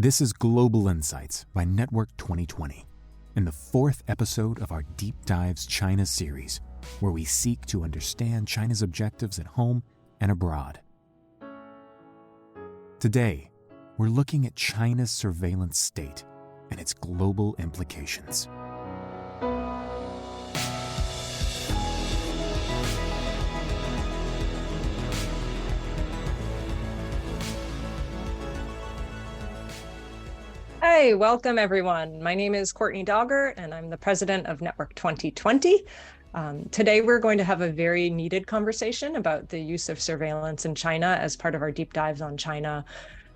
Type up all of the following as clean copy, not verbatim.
This is Global Insights by Network 2020, in the fourth episode of our Deep Dives China series, where we seek to understand China's objectives at home and abroad. Today, we're looking at China's surveillance state and its global implications. Hi, welcome everyone. My name is Courtney Dogger and I'm the president of Network 2020. Today we're going to have a very needed conversation about the use of surveillance in China as part of our deep dives on China.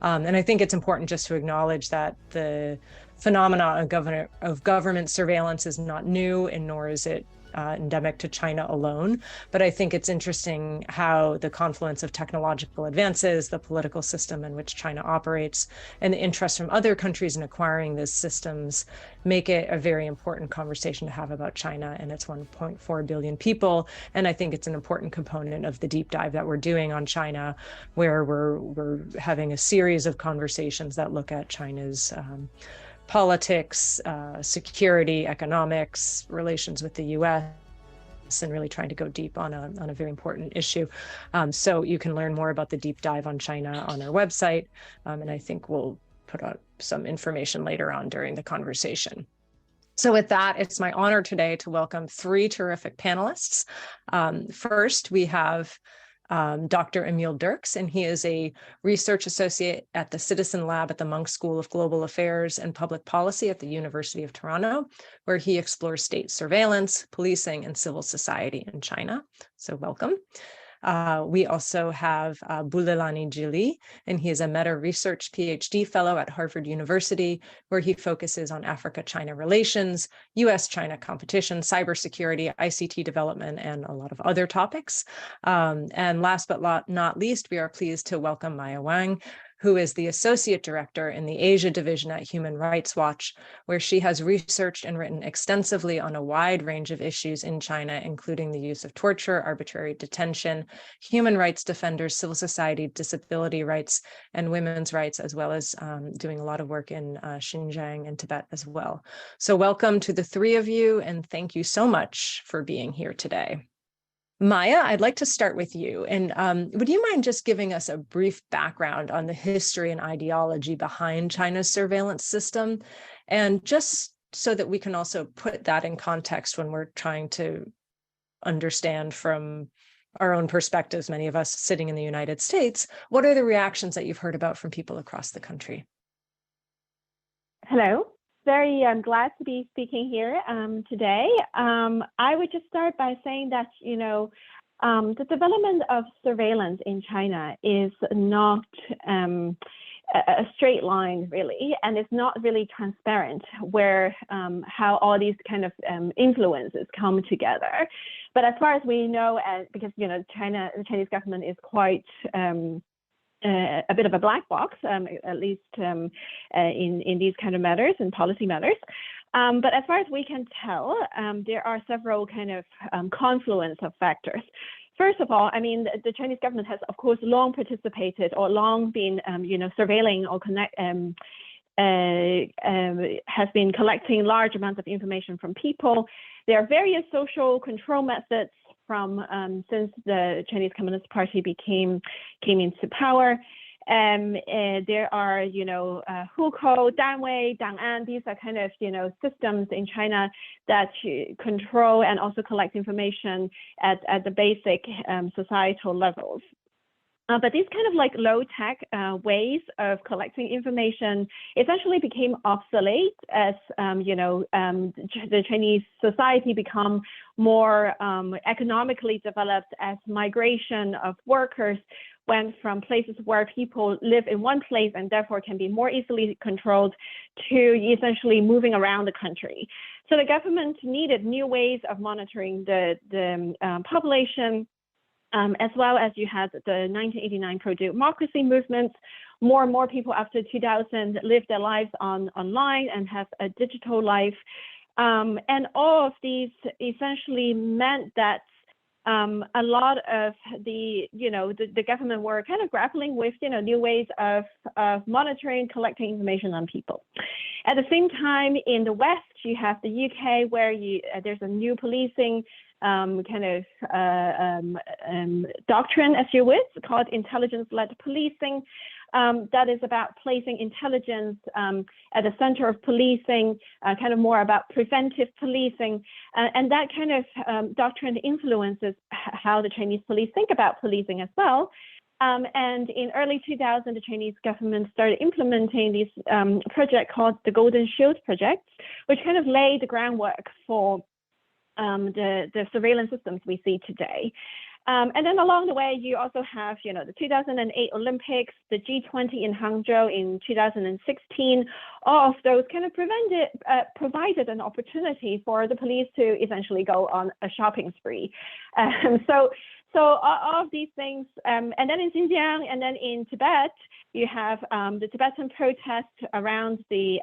And I think it's important just to acknowledge that the phenomena of government surveillance is not new, and nor is it endemic to China alone. But I think it's interesting how the confluence of technological advances, the political system in which China operates, and the interest from other countries in acquiring these systems make it a very important conversation to have about China and its 1.4 billion people. And I think it's an important component of the deep dive that we're doing on China, where we're having a series of conversations that look at China's politics, security, economics, relations with the US, and really trying to go deep on a very important issue. So you can learn more about the deep dive on China on our website, and I think we'll put out some information later on during the conversation. So with that, it's my honor today to welcome three terrific panelists. First, we have Dr. Emile Dirks, and he is a research associate at the Citizen Lab at the Munk School of Global Affairs and Public Policy at the University of Toronto, where he explores state surveillance, policing, and civil society in China. So welcome. We also have Bulelani Jili, and he is a Meta Research Ph.D. fellow at Harvard University, where he focuses on Africa-China relations, US-China competition, cybersecurity, ICT development, and a lot of other topics. And last but not least, we are pleased to welcome Maya Wang, who is the Associate Director in the Asia Division at Human Rights Watch, where she has researched and written extensively on a wide range of issues in China, including the use of torture, arbitrary detention, human rights defenders, civil society, disability rights, and women's rights, as well as doing a lot of work in Xinjiang and Tibet as well. So welcome to the three of you, and thank you so much for being here today. Maya, I'd like to start with you. And would you mind just giving us a brief background on the history and ideology behind China's surveillance system? And just so that we can also put that in context when we're trying to understand from our own perspectives, many of us sitting in the United States, what are the reactions that you've heard about from people across the country? Hello. Very glad to be speaking here today. I would just start by saying that, the development of surveillance in China is not a straight line, really, and it's not really transparent where how all these kind of influences come together. But as far as we know, because, the Chinese government is quite a bit of a black box, at least in these kind of matters and policy matters. But as far as we can tell, there are several kind of confluence of factors. First of all, the Chinese government has, of course, long participated or long been, surveilling or has been collecting large amounts of information from people. There are various social control methods from since the Chinese Communist Party came into power. There are, hukou, danwei, dang'an. These are kind of, systems in China that control and also collect information at the basic societal levels. But these kind of like low-tech ways of collecting information essentially became obsolete as the Chinese society become more economically developed, as migration of workers went from places where people live in one place and therefore can be more easily controlled to essentially moving around the country. So the government needed new ways of monitoring the population. As well as you had the 1989 pro-democracy movements. More and more people after 2000 live their lives online and have a digital life. And all of these essentially meant that a lot of the government were kind of grappling with new ways of monitoring, collecting information on people. At the same time, in the West, you have the UK, where there's a new policing doctrine, as you wish, called intelligence-led policing. That is about placing intelligence at the center of policing, kind of more about preventive policing. And that kind of doctrine influences how the Chinese police think about policing as well. And in early 2000, the Chinese government started implementing this project called the Golden Shield Project, which kind of laid the groundwork for the surveillance systems we see today. And then along the way, you also have, the 2008 Olympics, the G20 in Hangzhou in 2016. All of those kind of provided an opportunity for the police to essentially go on a shopping spree. So all of these things, and then in Xinjiang and then in Tibet, you have the Tibetan protests around the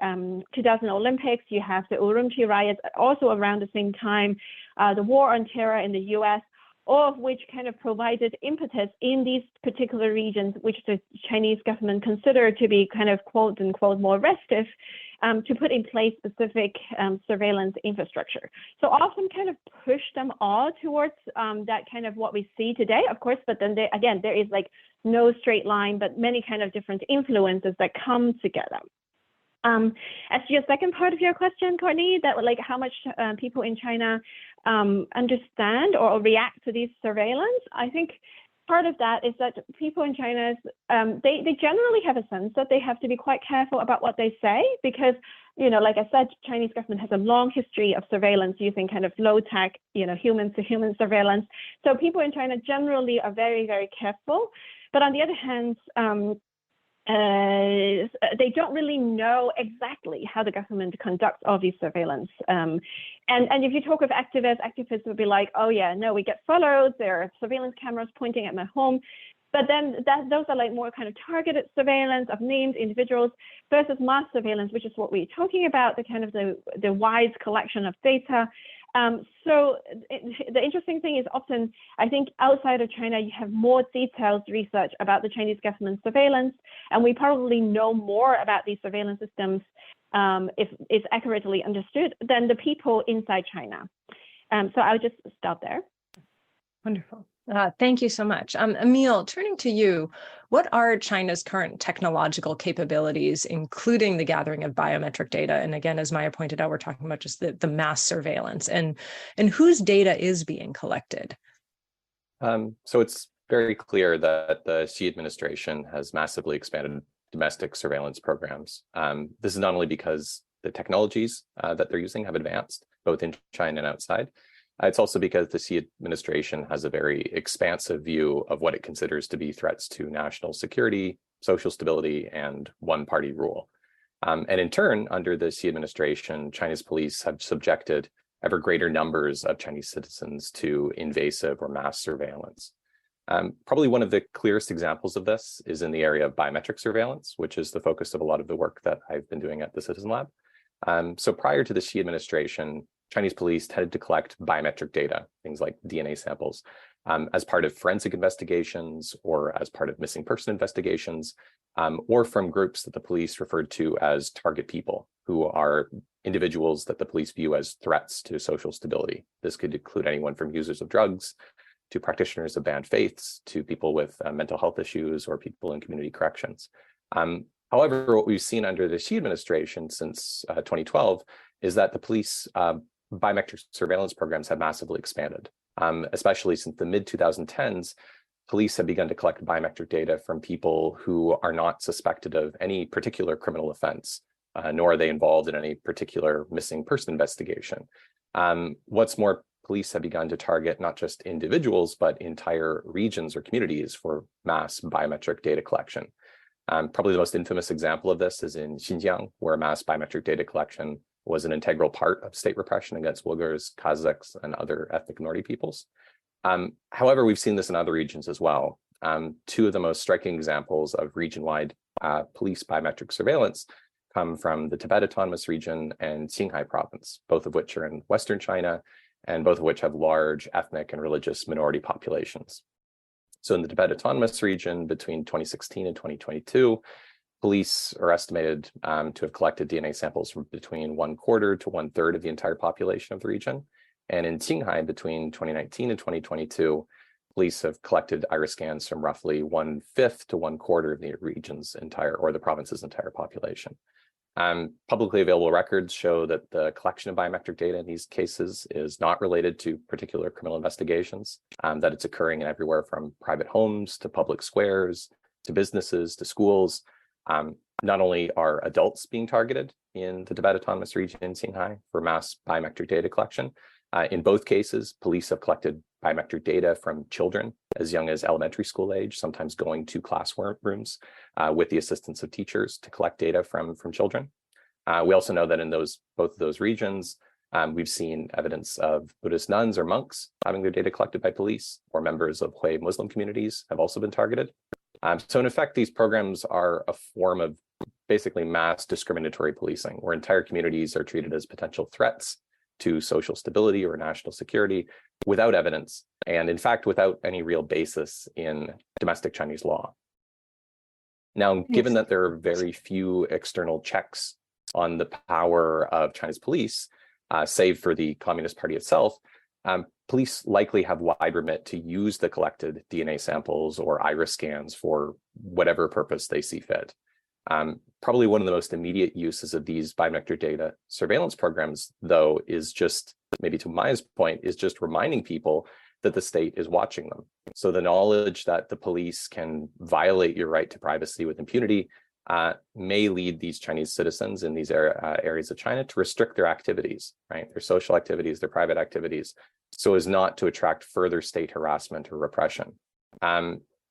2000 Olympics. You have the Urumqi riots also around the same time, the war on terror in the US, all of which kind of provided impetus in these particular regions, which the Chinese government considered to be kind of quote unquote more restive, to put in place specific surveillance infrastructure. So often kind of push them all towards that kind of what we see today, of course, but then there is like no straight line, but many kind of different influences that come together. As to your second part of your question, Courtney, that like how much people in China understand or react to these surveillance, I think part of that is that people in China, they generally have a sense that they have to be quite careful about what they say because, like I said, Chinese government has a long history of surveillance using kind of low-tech, human-to-human surveillance. So people in China generally are very, very careful. But on the other hand, they don't really know exactly how the government conducts all these surveillance. And if you talk with activists will be like, oh yeah, no, we get followed, there are surveillance cameras pointing at my home. But then those are like more kind of targeted surveillance of named individuals versus mass surveillance, which is what we're talking about, the kind of the wide collection of data. So the interesting thing is often, I think outside of China, you have more detailed research about the Chinese government surveillance, and we probably know more about these surveillance systems if it's accurately understood than the people inside China. So I'll just stop there. Wonderful. Thank you so much. Emile, turning to you, what are China's current technological capabilities, including the gathering of biometric data? And again, as Maya pointed out, we're talking about just the mass surveillance and whose data is being collected? So it's very clear that the Xi administration has massively expanded domestic surveillance programs. This is not only because the technologies that they're using have advanced, both in China and outside. It's also because the Xi administration has a very expansive view of what it considers to be threats to national security, social stability, and one-party rule. And in turn, under the Xi administration, China's police have subjected ever greater numbers of Chinese citizens to invasive or mass surveillance. Probably one of the clearest examples of this is in the area of biometric surveillance, which is the focus of a lot of the work that I've been doing at the Citizen Lab. So prior to the Xi administration, Chinese police tended to collect biometric data, things like DNA samples, as part of forensic investigations or as part of missing person investigations, or from groups that the police referred to as target people, who are individuals that the police view as threats to social stability. This could include anyone from users of drugs to practitioners of banned faiths to people with mental health issues or people in community corrections. However, what we've seen under the Xi administration since 2012 is that the police biometric surveillance programs have massively expanded, especially since the mid-2010s. Police have begun to collect biometric data from people who are not suspected of any particular criminal offense, nor are they involved in any particular missing person investigation. What's more, police have begun to target not just individuals, but entire regions or communities for mass biometric data collection. Probably the most infamous example of this is in Xinjiang, where mass biometric data collection was an integral part of state repression against Uyghurs, Kazakhs, and other ethnic minority peoples. However, we've seen this in other regions as well. Two of the most striking examples of region-wide police biometric surveillance come from the Tibet Autonomous Region and Qinghai Province, both of which are in Western China and both of which have large ethnic and religious minority populations. So in the Tibet Autonomous Region between 2016 and 2022, police are estimated to have collected DNA samples from between 1/4 to 1/3 of the entire population of the region. And in Qinghai, between 2019 and 2022, police have collected iris scans from roughly 1/5 to 1/4 of the region's entire, or the province's entire population. Publicly available records show that the collection of biometric data in these cases is not related to particular criminal investigations, that it's occurring in everywhere from private homes to public squares, to businesses, to schools. Not only are adults being targeted in the Tibet Autonomous Region in Qinghai for mass biometric data collection, in both cases, police have collected biometric data from children as young as elementary school age, sometimes going to classrooms with the assistance of teachers to collect data from children. We also know that in both of those regions, we've seen evidence of Buddhist nuns or monks having their data collected by police, or members of Hui Muslim communities have also been targeted. So in effect, these programs are a form of basically mass discriminatory policing, where entire communities are treated as potential threats to social stability or national security without evidence, and in fact, without any real basis in domestic Chinese law. Now, given that there are very few external checks on the power of China's police, save for the Communist Party itself, police likely have wide remit to use the collected DNA samples or iris scans for whatever purpose they see fit. Probably one of the most immediate uses of these biometric data surveillance programs, though, is just, maybe to Maya's point, is just reminding people that the state is watching them. So the knowledge that the police can violate your right to privacy with impunity may lead these Chinese citizens in these areas of China to restrict their activities, right? Their social activities, their private activities, so as not to attract further state harassment or repression.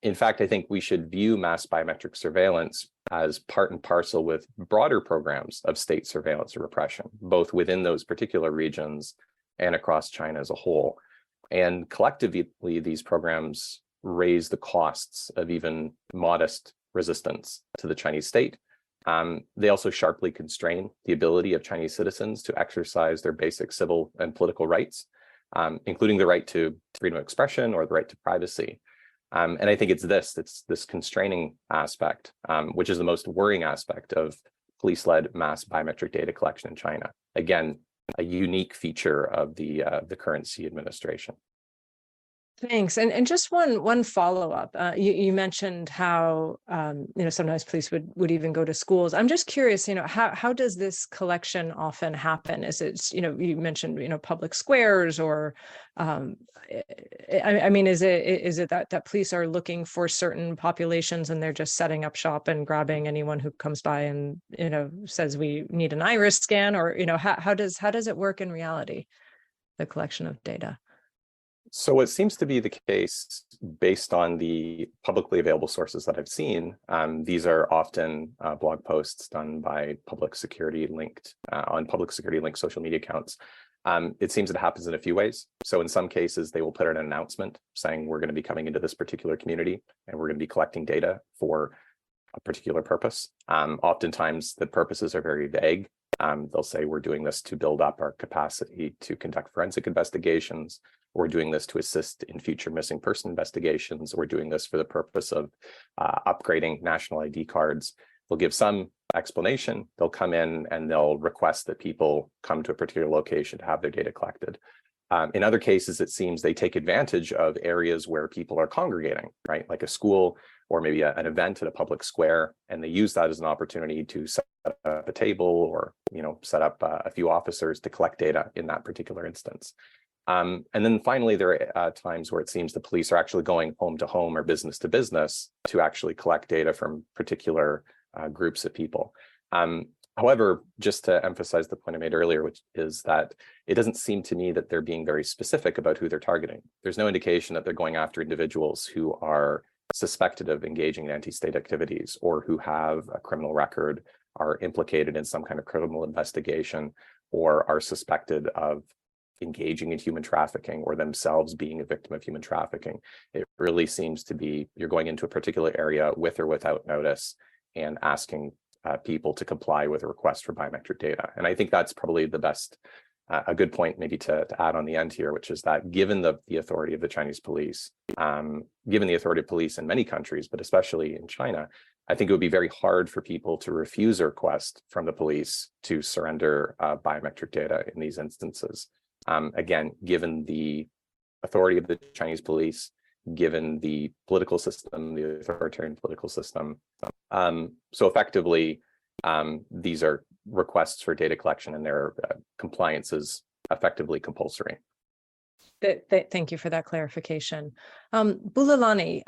In fact, I think we should view mass biometric surveillance as part and parcel with broader programs of state surveillance or repression, both within those particular regions and across China as a whole. And collectively, these programs raise the costs of even modest resistance to the Chinese state. They also sharply constrain the ability of Chinese citizens to exercise their basic civil and political rights, including the right to freedom of expression or the right to privacy. And I think it's this constraining aspect, which is the most worrying aspect of police-led mass biometric data collection in China. Again, a unique feature of the current Xi administration. Thanks. And just one follow-up. You mentioned how sometimes police would even go to schools. I'm just curious, how does this collection often happen? Is it, you mentioned, public squares, or is it that police are looking for certain populations and they're just setting up shop and grabbing anyone who comes by and says we need an iris scan, or how does it work in reality, the collection of data? So what seems to be the case, based on the publicly available sources that I've seen, these are often blog posts done by public security linked social media accounts. It seems it happens in a few ways. So in some cases, they will put out an announcement saying we're going to be coming into this particular community and we're going to be collecting data for a particular purpose. Oftentimes, the purposes are very vague. They'll say we're doing this to build up our capacity to conduct forensic investigations. We're doing this to assist in future missing person investigations. We're doing this for the purpose of upgrading national ID cards. They'll give some explanation. They'll come in and they'll request that people come to a particular location to have their data collected. In other cases, it seems they take advantage of areas where people are congregating, right? Like a school or maybe an event at a public square, and they use that as an opportunity to set up a table or set up a few officers to collect data in that particular instance. And then finally, there are times where it seems the police are actually going home to home or business to business to actually collect data from particular groups of people. However, just to emphasize the point I made earlier, which is that it doesn't seem to me that they're being very specific about who they're targeting. There's no indication that they're going after individuals who are suspected of engaging in anti-state activities or who have a criminal record, are implicated in some kind of criminal investigation, or are suspected of engaging in human trafficking or themselves being a victim of human trafficking. It really seems to be you're going into a particular area with or without notice and asking people to comply with a request for biometric data. And I think that's probably the best a good point maybe to add on the end here, which is that given the authority of the Chinese police, given the authority of police in many countries, but especially in China, I think it would be very hard for people to refuse a request from the police to surrender biometric data in these instances. Again, given the authority of the Chinese police, given the political system, the authoritarian political system. So effectively, these are requests for data collection, and their compliance is effectively compulsory. Thank you for that clarification. Bulelani,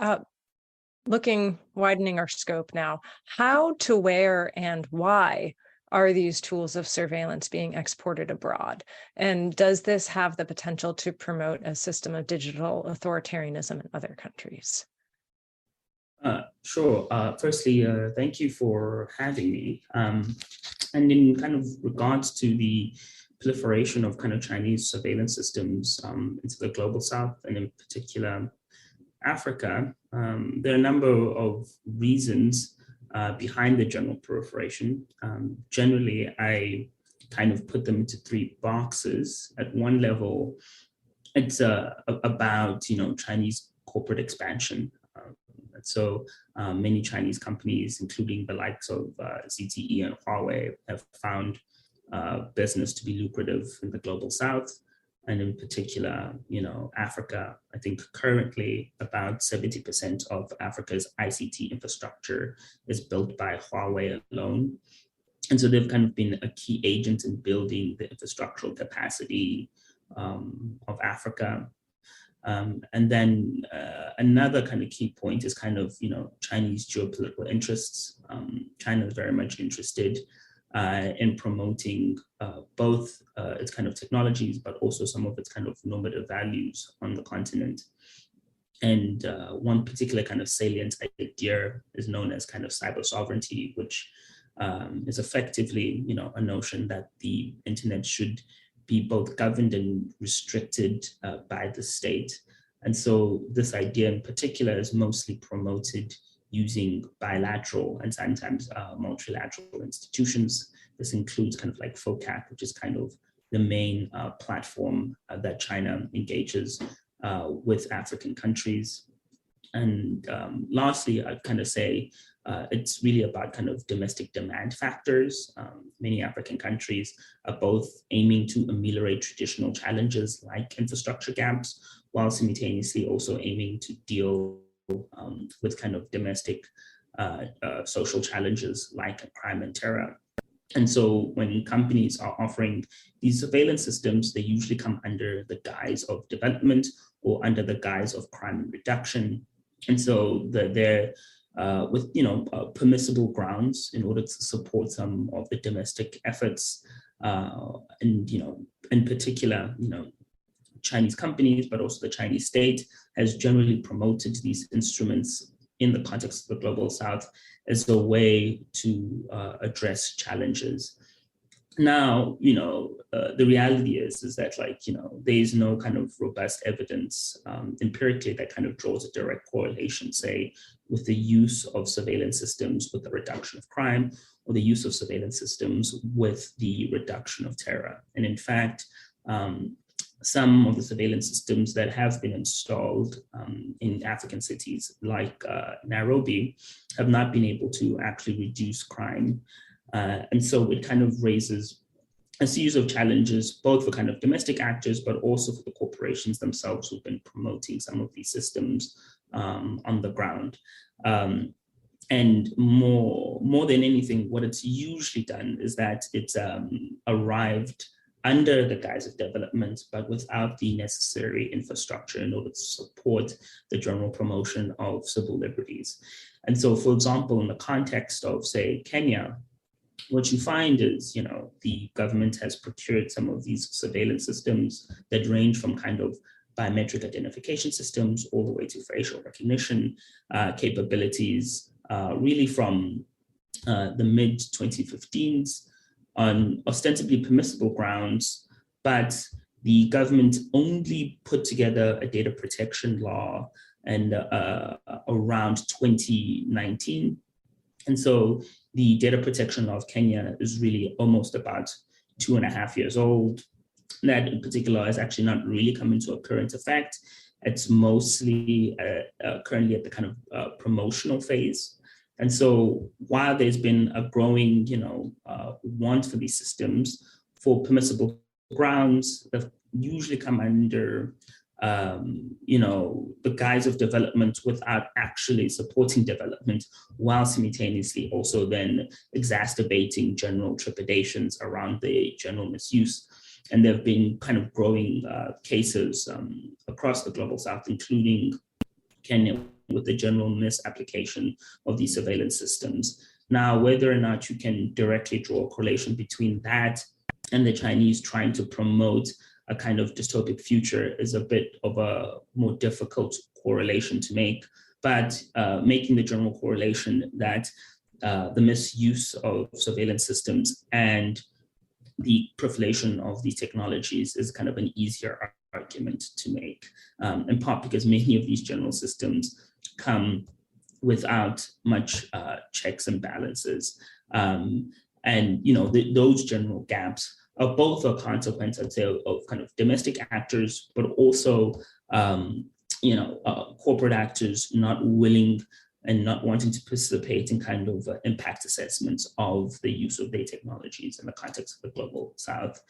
widening our scope now, how, to where, and why are these tools of surveillance being exported abroad? And does this have the potential to promote a system of digital authoritarianism in other countries? Sure. Firstly, thank you for having me. And in kind of regards to the proliferation of kind of Chinese surveillance systems into the global south, and in particular Africa, there are a number of reasons behind the general proliferation. Generally, I kind of put them into three boxes. At one level, it's about Chinese corporate expansion. So many Chinese companies, including the likes of ZTE and Huawei, have found business to be lucrative in the global south, and in particular, Africa. I think currently about 70% of Africa's ICT infrastructure is built by Huawei alone. And so they've kind of been a key agent in building the infrastructural capacity of Africa. And then another kind of key point is kind of, Chinese geopolitical interests. China is very much interested in promoting both its kind of technologies, but also some of its kind of normative values on the continent. And one particular kind of salient idea is known as kind of cyber sovereignty, which is effectively, a notion that the internet should be both governed and restricted by the state. And so this idea in particular is mostly promoted using bilateral and sometimes multilateral institutions. This includes kind of like FOCAC, which is kind of the main platform that China engages with African countries. And lastly, I'd kind of say it's really about kind of domestic demand factors. Many African countries are both aiming to ameliorate traditional challenges like infrastructure gaps, while simultaneously also aiming to deal with kind of domestic social challenges like crime and terror. And so when companies are offering these surveillance systems, they usually come under the guise of development or under the guise of crime reduction. And so they're with permissible grounds in order to support some of the domestic efforts, and in particular, Chinese companies, but also the Chinese state has generally promoted these instruments in the context of the global south as a way to address challenges. Now, the reality is that there is no kind of robust evidence empirically that kind of draws a direct correlation, say, with the use of surveillance systems with the reduction of crime, or the use of surveillance systems with the reduction of terror. And in fact, some of the surveillance systems that have been installed in African cities like Nairobi have not been able to actually reduce crime. And so it kind of raises a series of challenges, both for kind of domestic actors, but also for the corporations themselves who've been promoting some of these systems on the ground. And more than anything, what it's usually done is that it's arrived under the guise of development, but without the necessary infrastructure in order to support the general promotion of civil liberties. And so, for example, in the context of, say, Kenya, what you find is, the government has procured some of these surveillance systems that range from kind of biometric identification systems all the way to facial recognition capabilities, really from the mid-2015s on ostensibly permissible grounds, but the government only put together a data protection law and around 2019. And so the data protection law of Kenya is really almost about 2.5 years old. that in particular has actually not really come into a current effect. It's mostly currently at the kind of promotional phase. And so while there's been a growing, want for these systems for permissible grounds that usually come under, the guise of development without actually supporting development, while simultaneously also then exacerbating general trepidations around the general misuse. And there have been kind of growing cases across the global south, including Kenya, with the general misapplication of these surveillance systems. Now, whether or not you can directly draw a correlation between that and the Chinese trying to promote a kind of dystopic future is a bit of a more difficult correlation to make, but making the general correlation that the misuse of surveillance systems and the proliferation of these technologies is kind of an easier argument to make, in part because many of these general systems come without much checks and balances. Those general gaps are both a consequence, I'd say, of kind of domestic actors, but also, corporate actors not willing and not wanting to participate in kind of impact assessments of the use of their technologies in the context of the global south.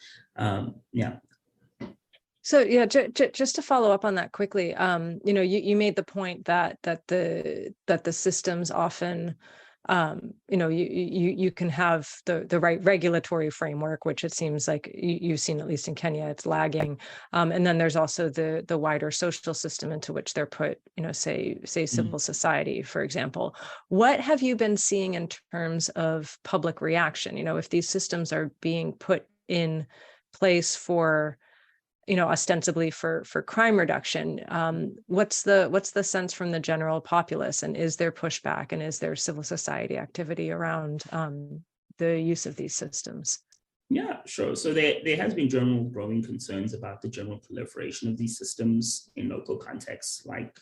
So just to follow up on that quickly, you made the point that the systems often, you can have the right regulatory framework, which it seems like you've seen, at least in Kenya, it's lagging. And then there's also the wider social system into which they're put, say civil society, for example. What have you been seeing in terms of public reaction? If these systems are being put in place for, ostensibly for crime reduction, what's the sense from the general populace, and is there pushback, and is there civil society activity around the use of these systems? Yeah, sure. So there has been general growing concerns about the general proliferation of these systems in local contexts like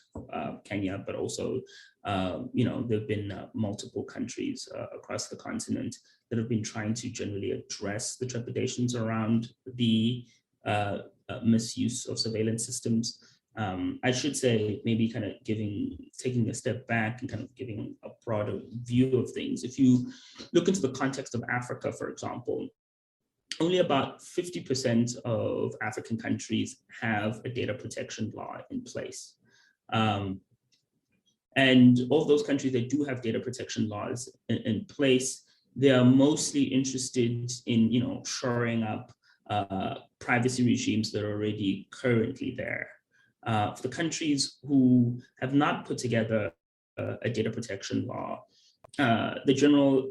Kenya, but also, there have been multiple countries across the continent that have been trying to generally address the trepidations around the misuse of surveillance systems. I should say, maybe kind of taking a step back and kind of giving a broader view of things. If you look into the context of Africa, for example, only about 50% of African countries have a data protection law in place. And all those countries that do have data protection laws in place, they are mostly interested in, shoring up privacy regimes that are already currently there. For the countries who have not put together a data protection law, the general,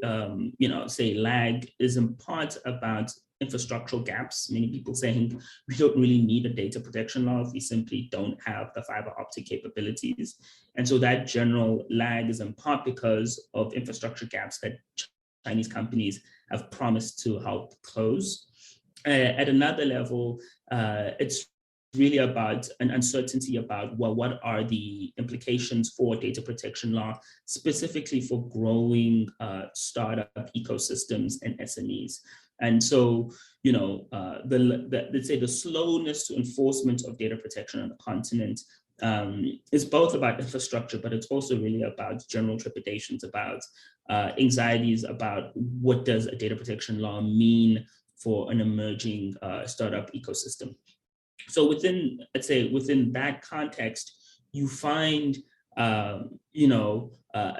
say lag is in part about infrastructural gaps, many people saying we don't really need a data protection law if we simply don't have the fiber optic capabilities. And so that general lag is in part because of infrastructure gaps that Chinese companies have promised to help close. At another level, it's really about an uncertainty about, well, what are the implications for data protection law, specifically for growing startup ecosystems and SMEs. And so, let's say the slowness to enforcement of data protection on the continent is both about infrastructure, but it's also really about general trepidations, about anxieties about what does a data protection law mean for an emerging startup ecosystem. So within that context, you find, a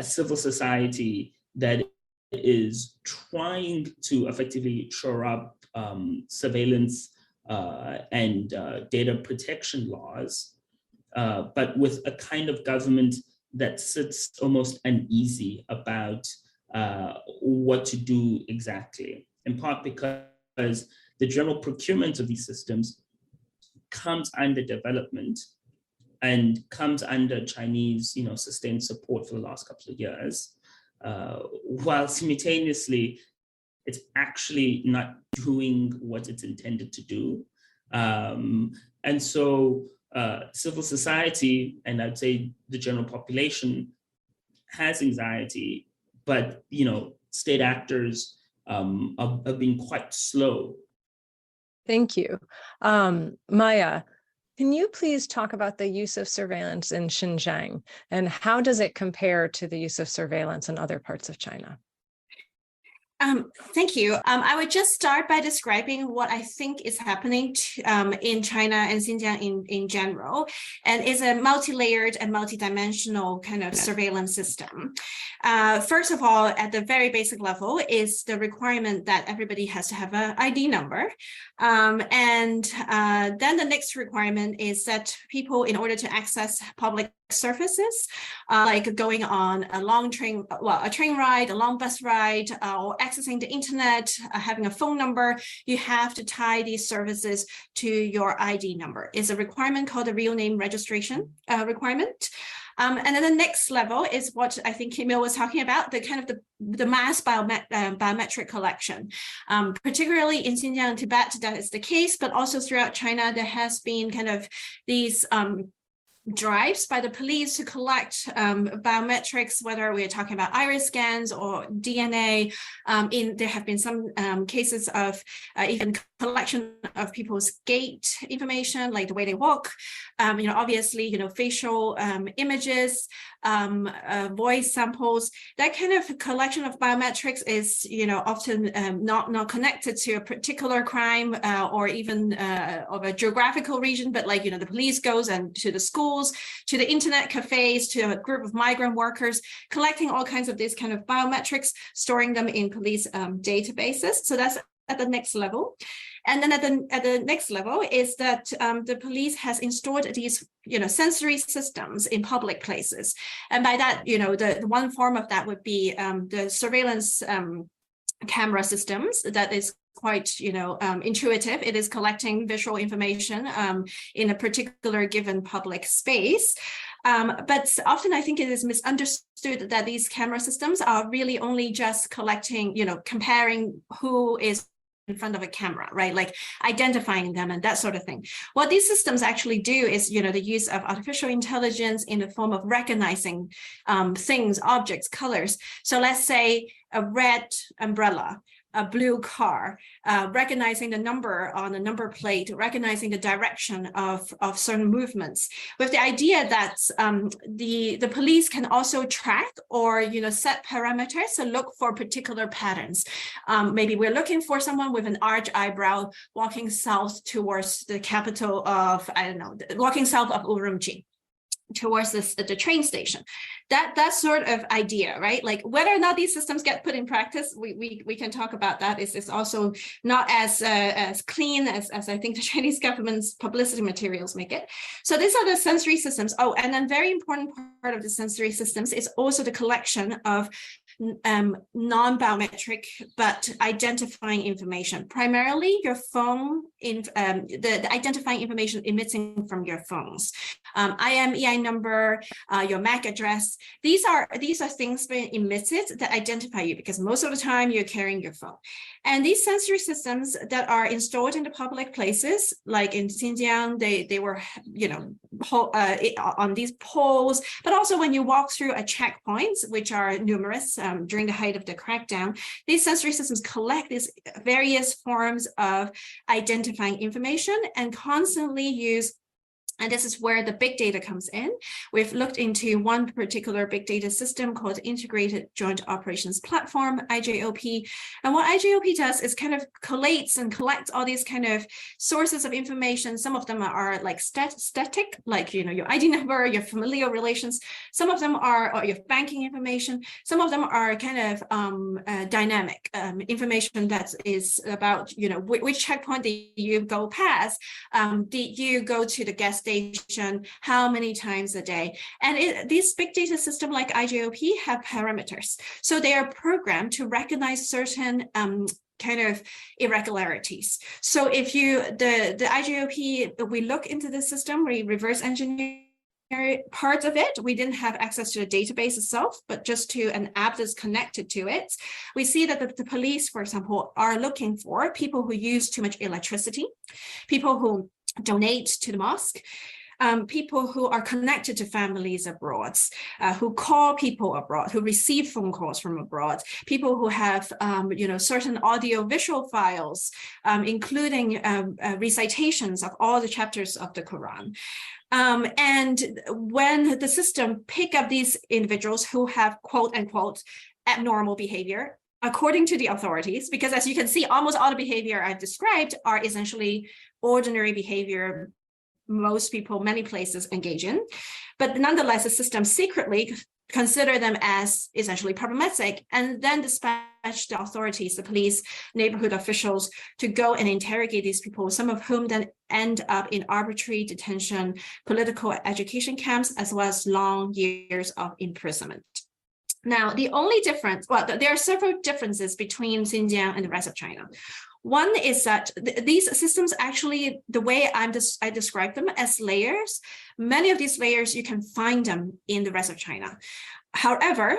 civil society that is trying to effectively shore up surveillance and data protection laws, but with a kind of government that sits almost uneasy about what to do exactly, in part because the general procurement of these systems comes under development and comes under Chinese, sustained support for the last couple of years, while simultaneously it's actually not doing what it's intended to do. And so civil society, and I'd say the general population, has anxiety, but state actors have been quite slow Thank you. Maya, can you please talk about the use of surveillance in Xinjiang and how does it compare to the use of surveillance in other parts of China? Thank you. I would just start by describing what I think is happening in China and Xinjiang in general, and is a multi-layered and multi-dimensional kind of surveillance system. First of all, at the very basic level is the requirement that everybody has to have an ID number. Then the next requirement is that people, in order to access public surfaces, like going on a long train, a train ride, a long bus ride, or accessing the internet, having a phone number, you have to tie these services to your ID number. It's a requirement called the real name registration requirement. And then the next level is what I think Emile was talking about, the kind of the mass biometric collection. Particularly in Xinjiang and Tibet, that is the case, but also throughout China, there has been kind of these drives by the police to collect biometrics, whether we're talking about iris scans or DNA. There have been some cases of even collection of people's gait information, like the way they walk. Obviously, facial images, voice samples. That kind of collection of biometrics is, often not connected to a particular crime or even of a geographical region, but like, the police goes and to the schools, to the internet cafes, to a group of migrant workers, collecting all kinds of these kind of biometrics, storing them in police databases. So that's at the next level. And then at the next level is that the police has installed these, sensory systems in public places. And by that, the one form of that would be the surveillance camera systems that is quite, intuitive. It is collecting visual information in a particular given public space. But often I think it is misunderstood that these camera systems are really only just collecting, comparing who is in front of a camera, right? Like identifying them and that sort of thing. What these systems actually do is, the use of artificial intelligence in the form of recognizing things, objects, colors. So let's say a red umbrella, a blue car, recognizing the number on the number plate, recognizing the direction of certain movements, with the idea that the police can also track or set parameters to look for particular patterns. Maybe we're looking for someone with an arched eyebrow walking south towards the capital of, walking south of Urumqi towards the train station. That sort of idea, right? Like whether or not these systems get put in practice, we can talk about that. It's also not as clean as I think the Chinese government's publicity materials make it. So these are the sensory systems. Oh, and then very important part of the sensory systems is also the collection of non-biometric but identifying information, primarily your phone, the identifying information emitting from your phones, IMEI number, your MAC address. These are things being emitted that identify you, because most of the time you're carrying your phone. And these sensory systems that are installed in the public places, like in Xinjiang, they were, on these poles, but also when you walk through a checkpoints, which are numerous during the height of the crackdown, these sensory systems collect these various forms of identifying information and constantly use. And this is where the big data comes in. We've looked into one particular big data system called Integrated Joint Operations Platform, IJOP. And what IJOP does is kind of collates and collects all these kind of sources of information. Some of them are like static, like, your ID number, your familial relations. Some of them are your banking information. Some of them are kind of dynamic information that is about, which checkpoint did you go past? Did you go to the gas station? How many times a day? And these big data systems like IJOP have parameters. So they are programmed to recognize certain kind of irregularities. So if the IJOP, we look into the system, we reverse engineer parts of it. We didn't have access to the database itself, but just to an app that's connected to it. We see that the police, for example, are looking for people who use too much electricity, people who donate to the mosque, people who are connected to families abroad, who call people abroad, who receive phone calls from abroad, people who have certain audio-visual files, including recitations of all the chapters of the Quran. And when the system pick up these individuals who have quote unquote abnormal behavior, according to the authorities, because as you can see, almost all the behavior I've described are essentially ordinary behavior most people, many places engage in. But nonetheless, the system secretly consider them as essentially problematic and then dispatch the authorities, the police, neighborhood officials to go and interrogate these people, some of whom then end up in arbitrary detention, political education camps, as well as long years of imprisonment. Now, the only difference, well, there are several differences between Xinjiang and the rest of China. One is that these systems actually, the way I describe them as layers, many of these layers, you can find them in the rest of China. However,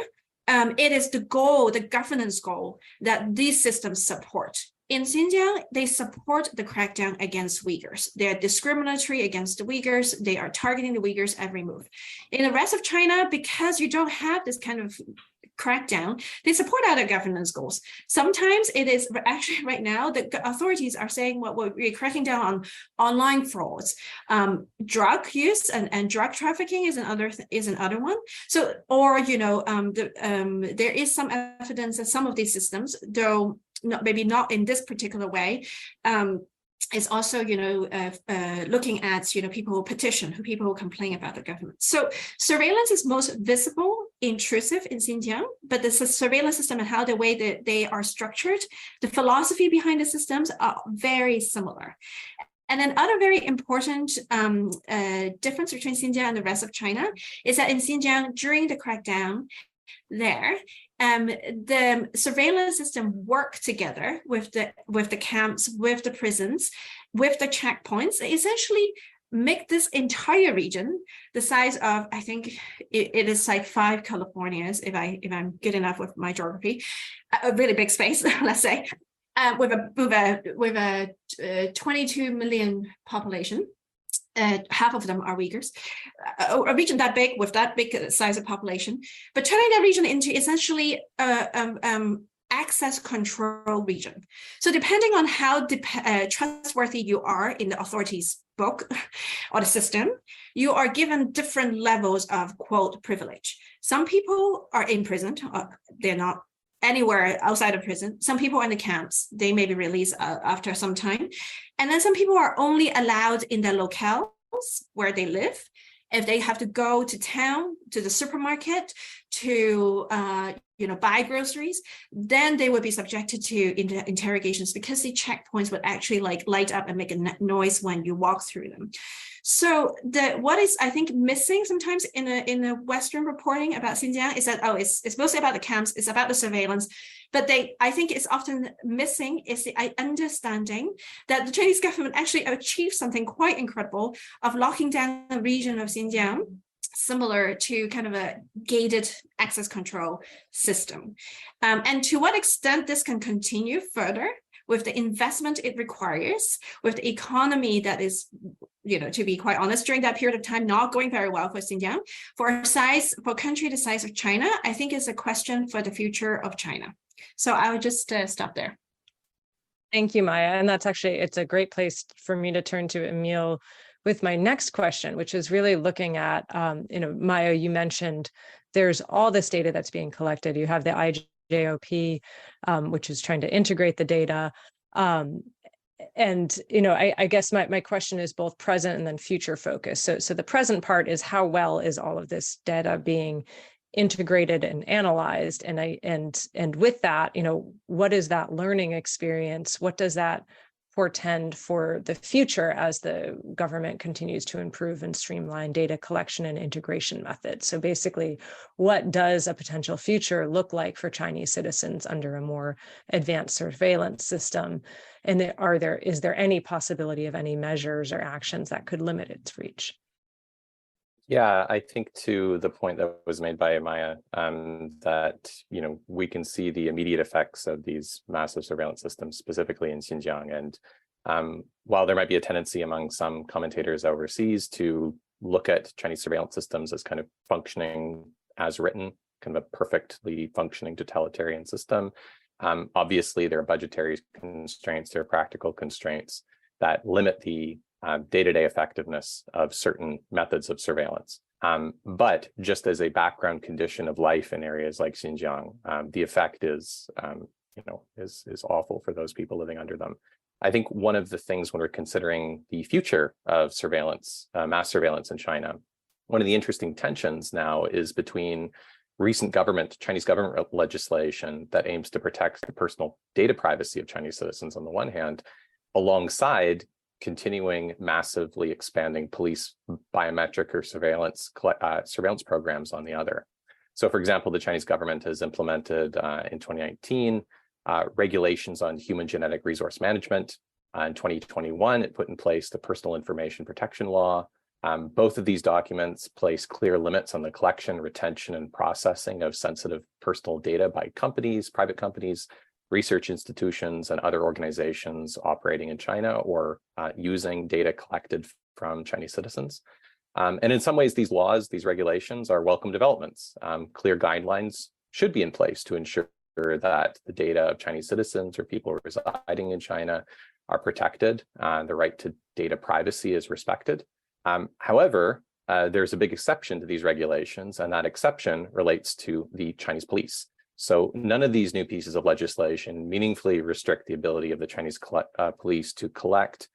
it is the goal, the governance goal that these systems support. In Xinjiang, they support the crackdown against Uyghurs. They are discriminatory against the Uyghurs. They are targeting the Uyghurs every move. In the rest of China, because you don't have this kind of crackdown, they support other governance goals. Sometimes it is actually right now, the authorities are saying, well, we're cracking down on online frauds. Drug use and drug trafficking is another one. So, or, there is some evidence that some of these systems, though maybe not in this particular way, is also, looking at, people who petition, people who complain about the government. So surveillance is most visible, intrusive in Xinjiang, but the surveillance system and how the way that they are structured, the philosophy behind the systems are very similar. And then other very important difference between Xinjiang and the rest of China is that in Xinjiang, during the crackdown there, the surveillance system worked together with the camps, with the prisons, with the checkpoints, essentially make this entire region the size of, I think it is like 5 Californias, if I'm good enough with my geography, a really big space, let's say, with a 22 million population. Half of them are Uyghurs, a region that big with that big size of population, but turning that region into essentially access control region. So depending on how trustworthy you are in the authorities' book or the system, you are given different levels of, quote, privilege. Some people are imprisoned, they're not anywhere outside of prison. Some people are in the camps, they may be released after some time. And then some people are only allowed in their locales where they live. If they have to go to town, to the supermarket, to buy groceries, then they would be subjected to interrogations because the checkpoints would actually light up and make a noise when you walk through them. So what is, I think, missing sometimes in the Western reporting about Xinjiang is that, it's mostly about the camps, it's about the surveillance, but I think it's often missing is the understanding that the Chinese government actually achieved something quite incredible of locking down the region of Xinjiang, similar to kind of a gated access control system. And to what extent this can continue further with the investment it requires, with the economy that is, to be quite honest, during that period of time, not going very well for Xinjiang, for a country the size of China, I think is a question for the future of China. So I would just stop there. Thank you, Maya. And it's a great place for me to turn to Emile with my next question, which is really looking at, Maya, you mentioned there's all this data that's being collected. You have the IJOP, which is trying to integrate the data. I guess my question is both present and then future focused. So the present part is how well is all of this data being integrated and analyzed, and with that, what is that learning experience? What does that portend for the future as the government continues to improve and streamline data collection and integration methods? So basically, what does a potential future look like for Chinese citizens under a more advanced surveillance system? And is there any possibility of any measures or actions that could limit its reach? Yeah, I think to the point that was made by Maya, that we can see the immediate effects of these massive surveillance systems, specifically in Xinjiang. And while there might be a tendency among some commentators overseas to look at Chinese surveillance systems as kind of functioning as written, kind of a perfectly functioning totalitarian system. Obviously, there are budgetary constraints, there are practical constraints that limit the day-to-day effectiveness of certain methods of surveillance. But just as a background condition of life in areas like Xinjiang, the effect is awful for those people living under them. I think one of the things when we're considering the future of surveillance, mass surveillance in China, one of the interesting tensions now is between recent Chinese government legislation that aims to protect the personal data privacy of Chinese citizens on the one hand, alongside continuing massively expanding police biometric or surveillance programs on the other. So, for example, the Chinese government has implemented in 2019 regulations on human genetic resource management. In 2021, it put in place the Personal Information Protection Law. Both of these documents place clear limits on the collection, retention, and processing of sensitive personal data by companies, private companies, research institutions, and other organizations operating in China or using data collected from Chinese citizens. And in some ways, these laws, these regulations are welcome developments. Clear guidelines should be in place to ensure that the data of Chinese citizens or people residing in China are protected. The right to data privacy is respected. However, there's a big exception to these regulations, and that exception relates to the Chinese police. So none of these new pieces of legislation meaningfully restrict the ability of the Chinese police to collect,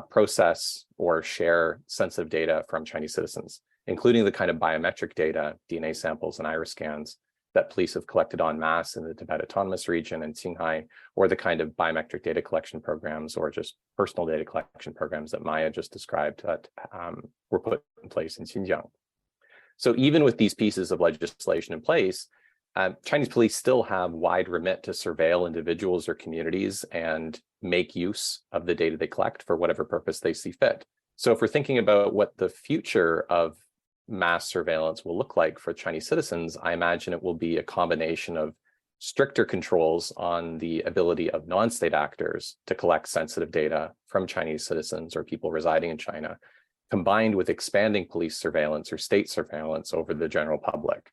process, or share sensitive data from Chinese citizens, including the kind of biometric data, DNA samples, and iris scans that police have collected en masse in the Tibet Autonomous Region and Qinghai, or the kind of biometric data collection programs or just personal data collection programs that Maya just described that were put in place in Xinjiang. So even with these pieces of legislation in place, Chinese police still have wide remit to surveil individuals or communities and make use of the data they collect for whatever purpose they see fit. So if we're thinking about what the future of mass surveillance will look like for Chinese citizens, I imagine it will be a combination of stricter controls on the ability of non-state actors to collect sensitive data from Chinese citizens or people residing in China, combined with expanding police surveillance or state surveillance over the general public.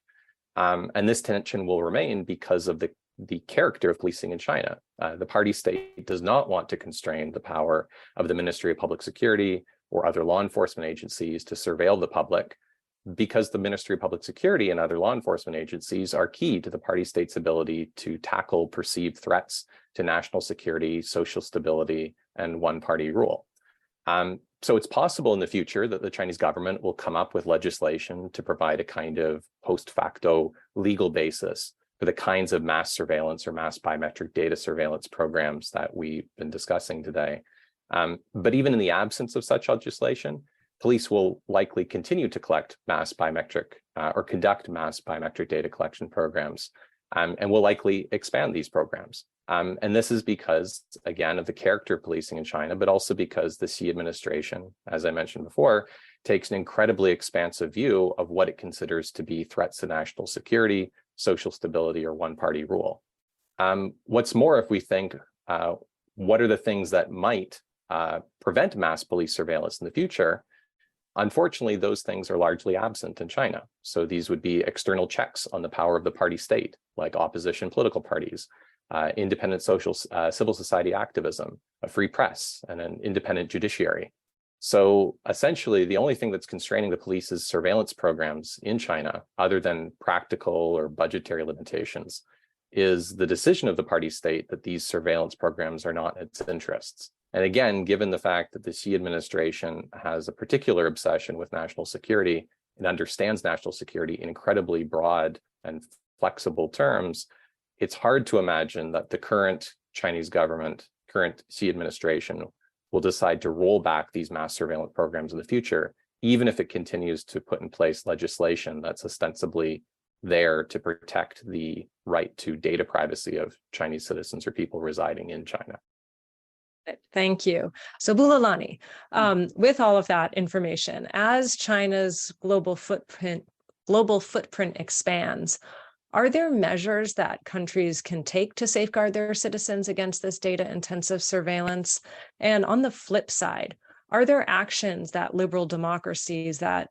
And this tension will remain because of the character of policing in China. The party state does not want to constrain the power of the Ministry of Public Security or other law enforcement agencies to surveil the public, because the Ministry of Public Security and other law enforcement agencies are key to the party state's ability to tackle perceived threats to national security, social stability, and one-party rule. So it's possible in the future that the Chinese government will come up with legislation to provide a kind of post facto legal basis for the kinds of mass surveillance or mass biometric data surveillance programs that we've been discussing today. But even in the absence of such legislation, police will likely continue to collect mass biometric or conduct mass biometric data collection programs, and will likely expand these programs. And this is because, again, of the character of policing in China, but also because the Xi administration, as I mentioned before, takes an incredibly expansive view of what it considers to be threats to national security, social stability, or one-party rule. What's more, if we think, what are the things that might prevent mass police surveillance in the future? Unfortunately, those things are largely absent in China. So these would be external checks on the power of the party state, like opposition political parties, independent civil society activism, a free press, and an independent judiciary. So essentially, the only thing that's constraining the police's surveillance programs in China, other than practical or budgetary limitations, is the decision of the party state that these surveillance programs are not in its interests. And again, given the fact that the Xi administration has a particular obsession with national security and understands national security in incredibly broad and flexible terms, it's hard to imagine that the current Chinese government, current Xi administration, will decide to roll back these mass surveillance programs in the future, even if it continues to put in place legislation that's ostensibly there to protect the right to data privacy of Chinese citizens or people residing in China. Thank you. So Bulelani, with all of that information, as China's global footprint expands, are there measures that countries can take to safeguard their citizens against this data-intensive surveillance? And on the flip side, are there actions that liberal democracies that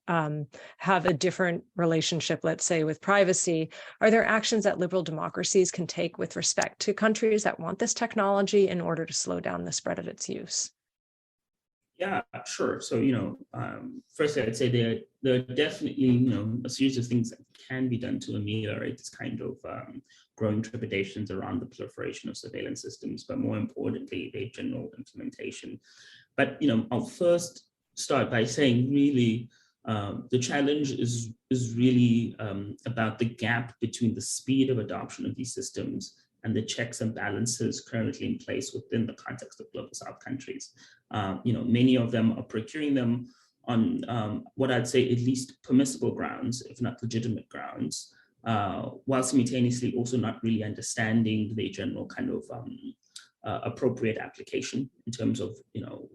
have a different relationship, let's say, with privacy, are there actions that liberal democracies can take with respect to countries that want this technology in order to slow down the spread of its use? Yeah, sure. So, firstly, I'd say there are definitely, a series of things that can be done to ameliorate this kind of growing trepidations around the proliferation of surveillance systems, but more importantly, their general implementation. But, I'll first start by saying really the challenge is really about the gap between the speed of adoption of these systems and the checks and balances currently in place within the context of global South countries. Many of them are procuring them on what I'd say at least permissible grounds, if not legitimate grounds, while simultaneously also not really understanding the general kind of appropriate application in terms of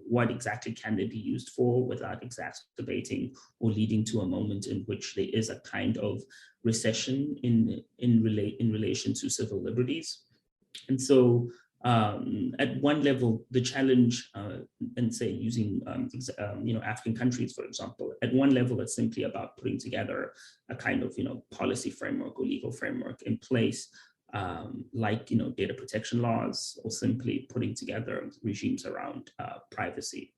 what exactly can they be used for without exacerbating or leading to a moment in which there is a kind of recession in relation to civil liberties. And so at one level, the challenge, and say using African countries, for example, at one level, it's simply about putting together a kind of policy framework or legal framework in place, like data protection laws, or simply putting together regimes around privacy.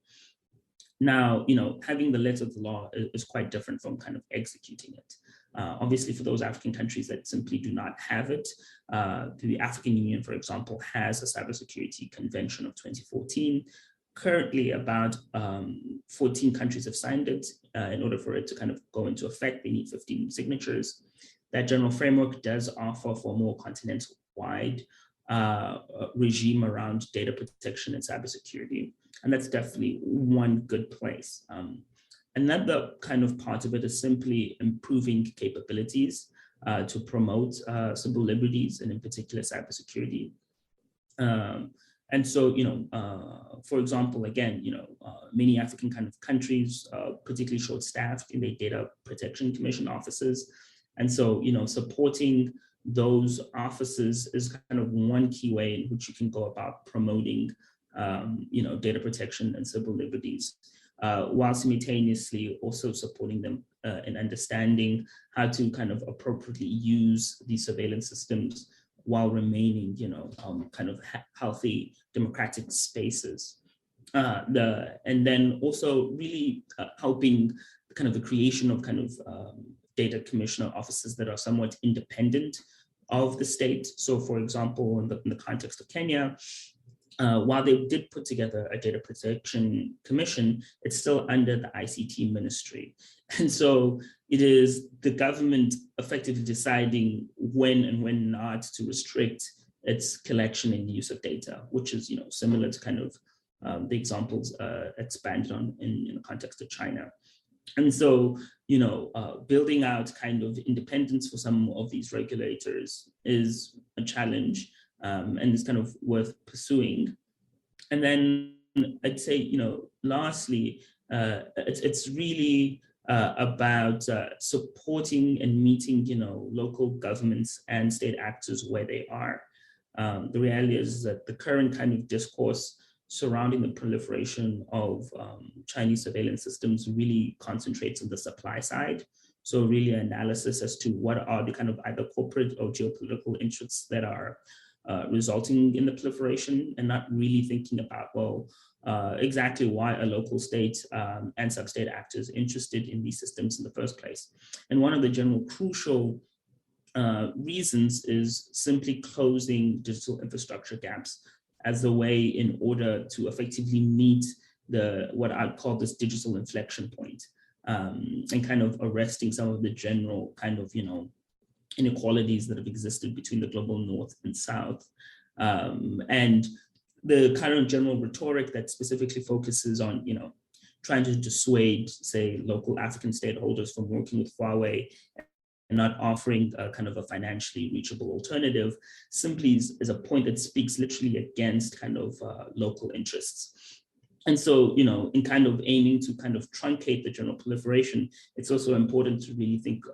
Now, having the letter of the law is quite different from kind of executing it. Obviously, for those African countries that simply do not have it, the African Union, for example, has a cybersecurity convention of 2014. Currently, about 14 countries have signed it. In order for it to kind of go into effect, they need 15 signatures. That general framework does offer for a more continental-wide regime around data protection and cybersecurity. And that's definitely one good place. Another kind of part of it is simply improving capabilities to promote civil liberties and in particular cybersecurity. And so, for example, again, many African kind of countries, particularly short-staffed in their data protection commission offices. And so, supporting those offices is kind of one key way in which you can go about promoting, data protection and civil liberties, while simultaneously also supporting them in understanding how to kind of appropriately use these surveillance systems while remaining, kind of healthy democratic spaces. And then also really helping kind of the creation of kind of data commissioner offices that are somewhat independent of the state. So for example, in the context of Kenya, while they did put together a data protection commission, it's still under the ICT ministry. And so it is the government effectively deciding when and when not to restrict its collection and use of data, which is similar to kind of the examples expanded on in the context of China. And so, building out kind of independence for some of these regulators is a challenge, and it's kind of worth pursuing. And then I'd say, lastly, it's really about supporting and meeting, local governments and state actors where they are. The reality is that the current kind of discourse surrounding the proliferation of Chinese surveillance systems really concentrates on the supply side. So really analysis as to what are the kind of either corporate or geopolitical interests that are resulting in the proliferation, and not really thinking about, exactly why a local state and sub-state actors interested in these systems in the first place. And one of the general crucial reasons is simply closing digital infrastructure gaps as a way in order to effectively meet what I'd call this digital inflection point, and kind of arresting some of the general kind of, inequalities that have existed between the global North and South. And the kind of general rhetoric that specifically focuses on, trying to dissuade, say, local African stakeholders from working with Huawei and not offering a kind of a financially reachable alternative, simply is a point that speaks literally against kind of local interests. And so, in kind of aiming to kind of truncate the general proliferation, it's also important to really think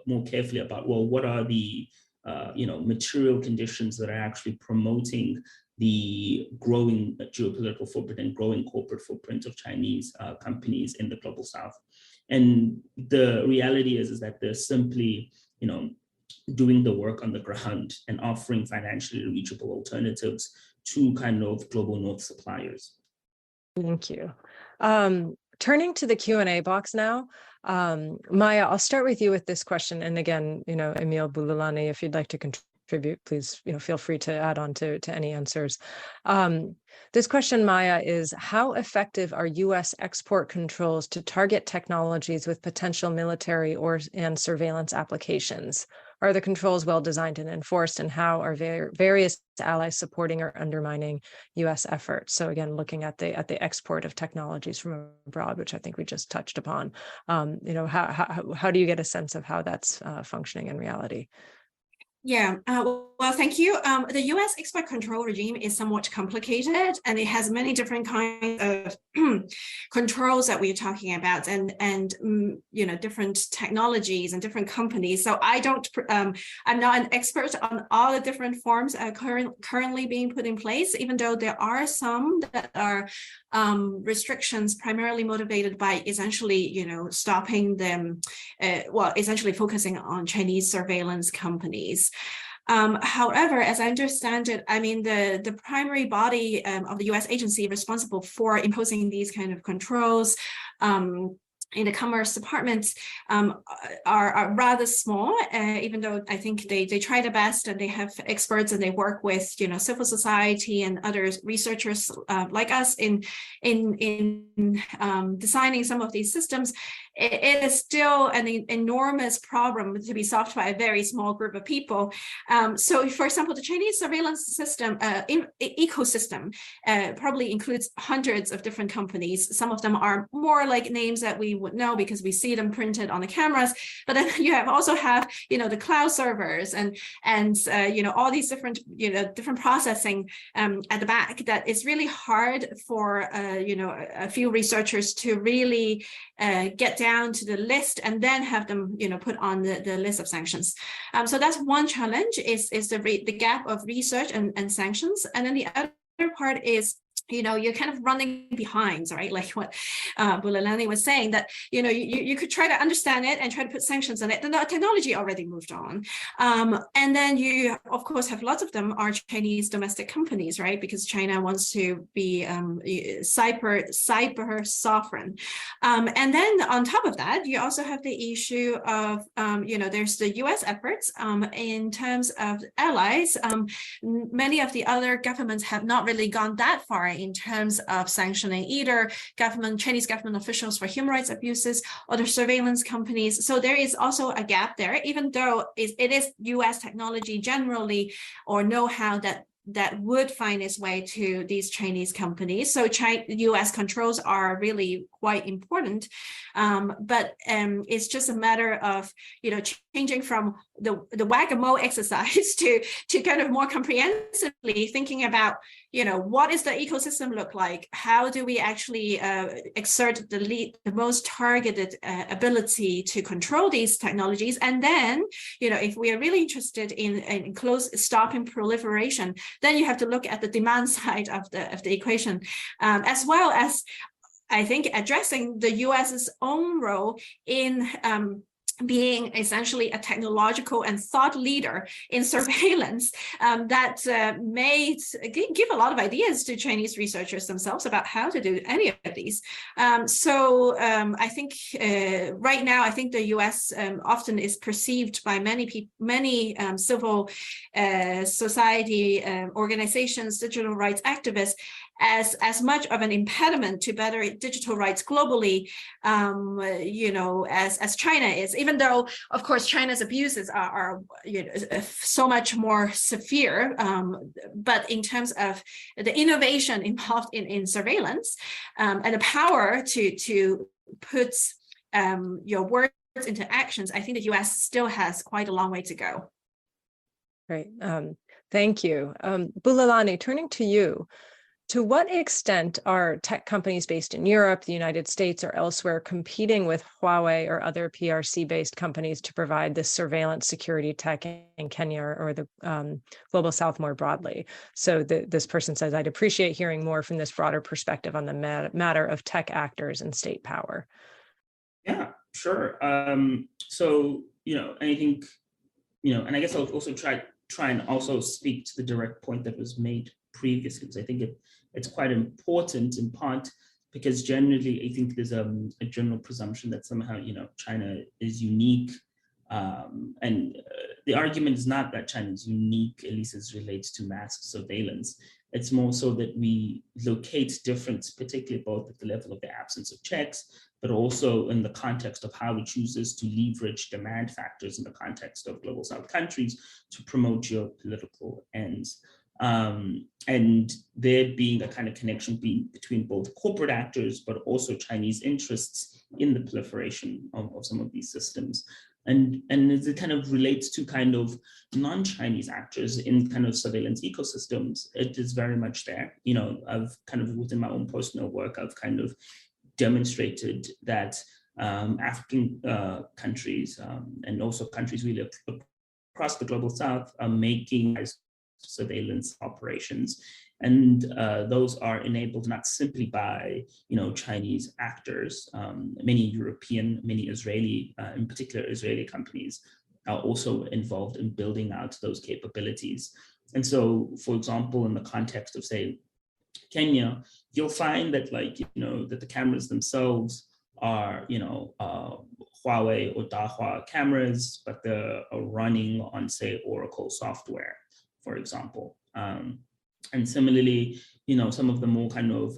more carefully about, what are the material conditions that are actually promoting the growing geopolitical footprint and growing corporate footprint of Chinese companies in the global South. And the reality is that they're simply, doing the work on the ground and offering financially reachable alternatives to kind of global North suppliers. Thank you. Turning to the Q&A box now, Maya, I'll start with you with this question. And again, Emile, Bulelani, if you'd like to contribute, please, feel free to add on to any answers. This question, Maya, is how effective are U.S. export controls to target technologies with potential military and surveillance applications? Are the controls well designed and enforced, and how are various allies supporting or undermining U.S. efforts? So again, looking at the export of technologies from abroad, which I think we just touched upon, how do you get a sense of how that's functioning in reality? Yeah, well, thank you. The U.S. export control regime is somewhat complicated, and it has many different kinds of controls that we're talking about, and different technologies and different companies. So I'm not an expert on all the different forms currently being put in place, even though there are some that are restrictions primarily motivated by essentially, stopping them, essentially focusing on Chinese surveillance companies. However, as I understand it, the primary body of the U.S. agency responsible for imposing these kind of controls in the Commerce Department are rather small, even though I think they try their best, and they have experts and they work with civil society and other researchers like us in designing some of these systems. It is still an enormous problem to be solved by a very small group of people. So, for example, the Chinese surveillance system ecosystem probably includes hundreds of different companies. Some of them are more like names that we would know because we see them printed on the cameras. But then you also have the cloud servers and all these different different processing at the back that is really hard for a few researchers to really get down to the list and then have them put on the list of sanctions. So that's one challenge is the gap of research and sanctions. And then the other part is you're kind of running behind, right? Like what Bulelani was saying, that you could try to understand it and try to put sanctions on it. The technology already moved on, and then you of course have lots of them are Chinese domestic companies, right? Because China wants to be cyber sovereign, and then on top of that, you also have the issue of there's the U.S. efforts in terms of allies. Many of the other governments have not really gone that far in terms of sanctioning either Chinese government officials for human rights abuses or the surveillance companies. So there is also a gap there, even though it is U.S. technology generally or know-how that would find its way to these Chinese companies. So U.S. controls are really quite important, but it's just a matter of changing from the whack-a-mole exercise to kind of more comprehensively thinking about what does the ecosystem look like? How do we actually exert the most targeted ability to control these technologies? And then if we are really interested in stopping proliferation, then you have to look at the demand side of the equation, as well as I think addressing the US's own role in being essentially a technological and thought leader in surveillance that may give a lot of ideas to Chinese researchers themselves about how to do any of these. So I think right now, I think the US often is perceived by many civil society organizations, digital rights activists, as much of an impediment to better digital rights globally, as China is, even though, of course, China's abuses are so much more severe. But in terms of the innovation involved in surveillance and the power to put your words into actions, I think the US still has quite a long way to go. Great. Thank you. Bulelani, turning to you. To what extent are tech companies based in Europe, the United States, or elsewhere competing with Huawei or other PRC-based companies to provide this surveillance security tech in Kenya or the Global South more broadly? So this person says, I'd appreciate hearing more from this broader perspective on the matter of tech actors and state power. Yeah, sure. So, I think, and I guess I'll also try and also speak to the direct point that was made previously, because I think it's quite important in part because generally I think there's a general presumption that somehow, China is unique. And the argument is not that China is unique, at least as relates to mass surveillance. It's more so that we locate difference, particularly both at the level of the absence of checks, but also in the context of how it chooses to leverage demand factors in the context of global South countries to promote geopolitical ends. And there being a kind of connection between both corporate actors, but also Chinese interests in the proliferation of some of these systems. And as it kind of relates to kind of non-Chinese actors in kind of surveillance ecosystems, it is very much there. I've kind of within my own personal work, I've kind of demonstrated that African countries and also countries really across the global South are making surveillance operations. And those are enabled not simply by, Chinese actors, many European, many Israeli, in particular Israeli companies are also involved in building out those capabilities. And so, for example, in the context of, say, Kenya, you'll find that that the cameras themselves are, Huawei or Dahua cameras, but they're running on, say, Oracle software, for example. And similarly, some of the more kind of,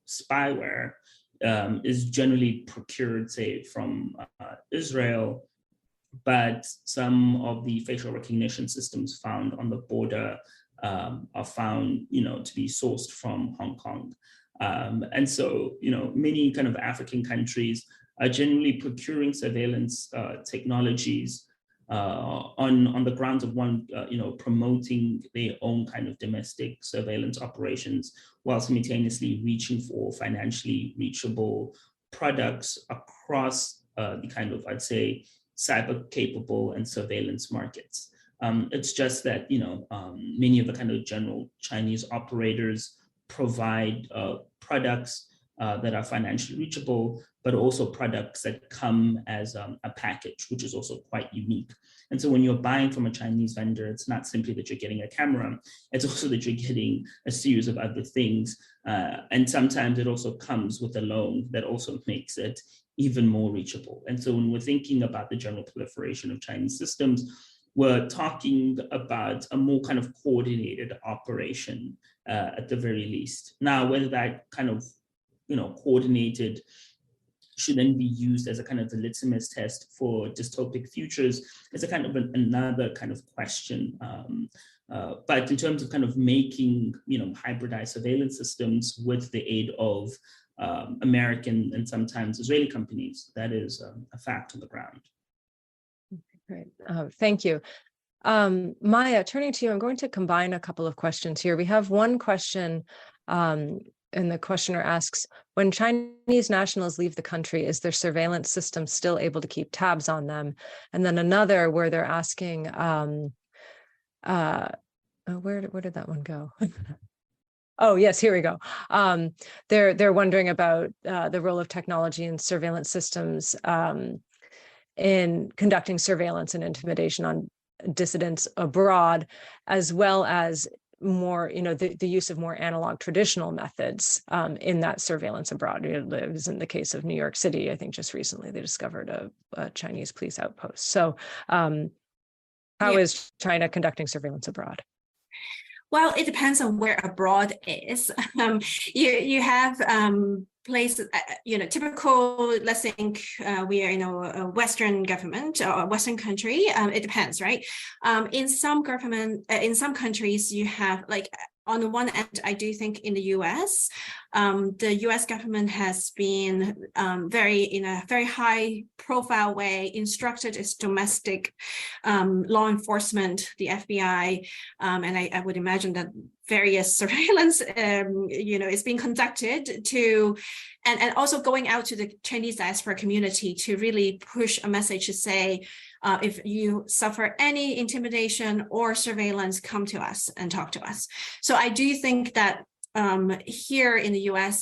spyware is generally procured, say, from Israel, but some of the facial recognition systems found on the border are found, to be sourced from Hong Kong. And so, many kind of African countries are generally procuring surveillance technologies on the grounds of one, promoting their own kind of domestic surveillance operations while simultaneously reaching for financially reachable products across the kind of, I'd say, cyber capable and surveillance markets. It's just that, many of the kind of general Chinese operators provide products that are financially reachable, but also products that come as a package, which is also quite unique. And so when you're buying from a Chinese vendor, it's not simply that you're getting a camera, it's also that you're getting a series of other things. And sometimes it also comes with a loan that also makes it even more reachable. And so when we're thinking about the general proliferation of Chinese systems, we're talking about a more kind of coordinated operation at the very least. Now, whether that kind of coordinated should then be used as a kind of a litmus test for dystopic futures is a kind of another kind of question. But in terms of kind of making, hybridized surveillance systems with the aid of American and sometimes Israeli companies, that is a fact on the ground. Great. Thank you. Maya, turning to you, I'm going to combine a couple of questions here. We have one question, and the questioner asks, when Chinese nationals leave the country, is their surveillance system still able to keep tabs on them? And then another where they're asking, where did that one go? Oh, yes, here we go. They're wondering about the role of technology and surveillance systems in conducting surveillance and intimidation on dissidents abroad, as well as more, the use of more analog traditional methods in that surveillance abroad. It was in the case of New York City. I think just recently they discovered a Chinese police outpost. So how is China conducting surveillance abroad? Well, it depends on where abroad is. You have places, typical, let's think we are in a Western government or a Western country. It depends, right? In some countries, you have on the one end, I do think in the US, the US government has been in a very high profile way instructed its domestic law enforcement, the FBI, and I would imagine that various surveillance, is being conducted to, and also going out to the Chinese diaspora community to really push a message to say, if you suffer any intimidation or surveillance, come to us and talk to us. So I do think that here in the US,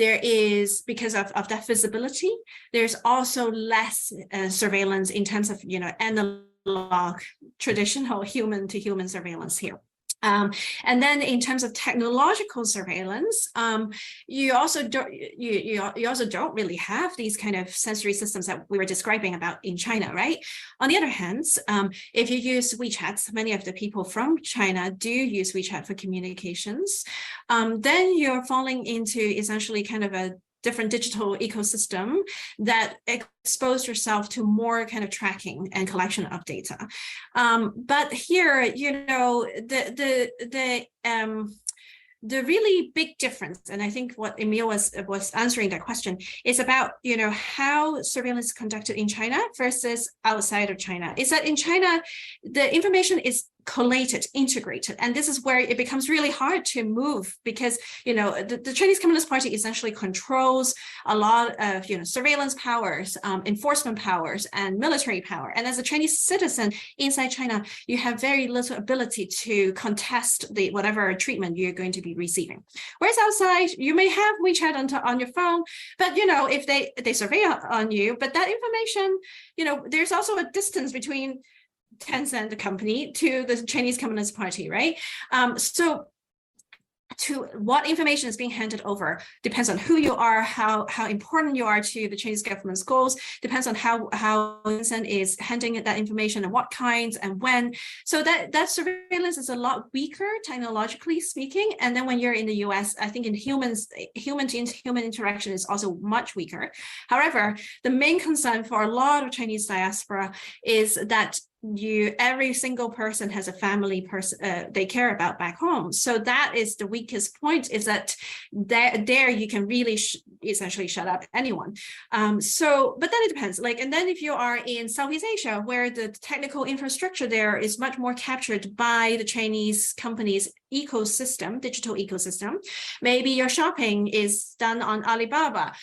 there is, because of that visibility, there's also less surveillance in terms of, analog, traditional human-to-human surveillance here. And then in terms of technological surveillance, you also don't really have these kind of sensory systems that we were describing about in China, right? On the other hand, if you use WeChat, many of the people from China do use WeChat for communications, then you're falling into essentially kind of a different digital ecosystem that expose yourself to more kind of tracking and collection of data. But here, the really big difference, and I think what Emile was answering that question, is about how surveillance is conducted in China versus outside of China. Is that in China, the information is collated, integrated, and this is where it becomes really hard to move, because the Chinese Communist Party essentially controls a lot of surveillance powers, enforcement powers, and military power. And as a Chinese citizen inside China, you have very little ability to contest the whatever treatment you're going to be receiving. Whereas outside, you may have WeChat on your phone, but if they survey on you, but that information, there's also a distance between Tencent, the company, to the Chinese Communist Party, right? So to what information is being handed over depends on who you are, how important you are to the Chinese government's goals, depends on how Tencent is handing that information and what kinds and when. So that surveillance is a lot weaker, technologically speaking. And then when you're in the US, I think in human to human interaction is also much weaker. However, the main concern for a lot of Chinese diaspora is that every single person has a family person they care about back home. So that is the weakest point, is that there you can really essentially shut up anyone. But then it depends. And then if you are in Southeast Asia, where the technical infrastructure there is much more captured by the Chinese companies' ecosystem, digital ecosystem, maybe your shopping is done on Alibaba,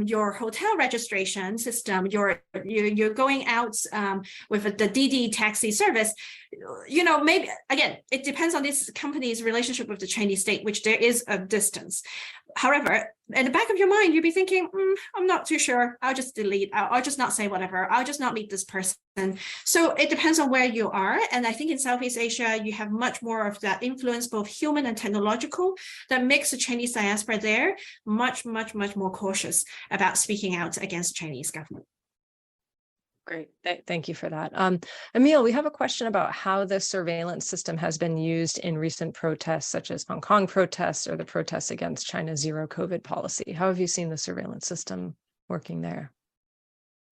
your hotel registration system, you're going out with the DD taxi service, maybe again, it depends on this company's relationship with the Chinese state, which there is a distance. However, in the back of your mind, you'd be thinking, I'm not too sure. I'll just delete. I'll just not say whatever. I'll just not meet this person. So it depends on where you are. And I think in Southeast Asia, you have much more of that influence, both human and technological, that makes the Chinese diaspora there much, much, much more cautious about speaking out against the Chinese government. Great. Thank you for that. Emile, we have a question about how the surveillance system has been used in recent protests, such as Hong Kong protests or the protests against China's zero COVID policy. How have you seen the surveillance system working there?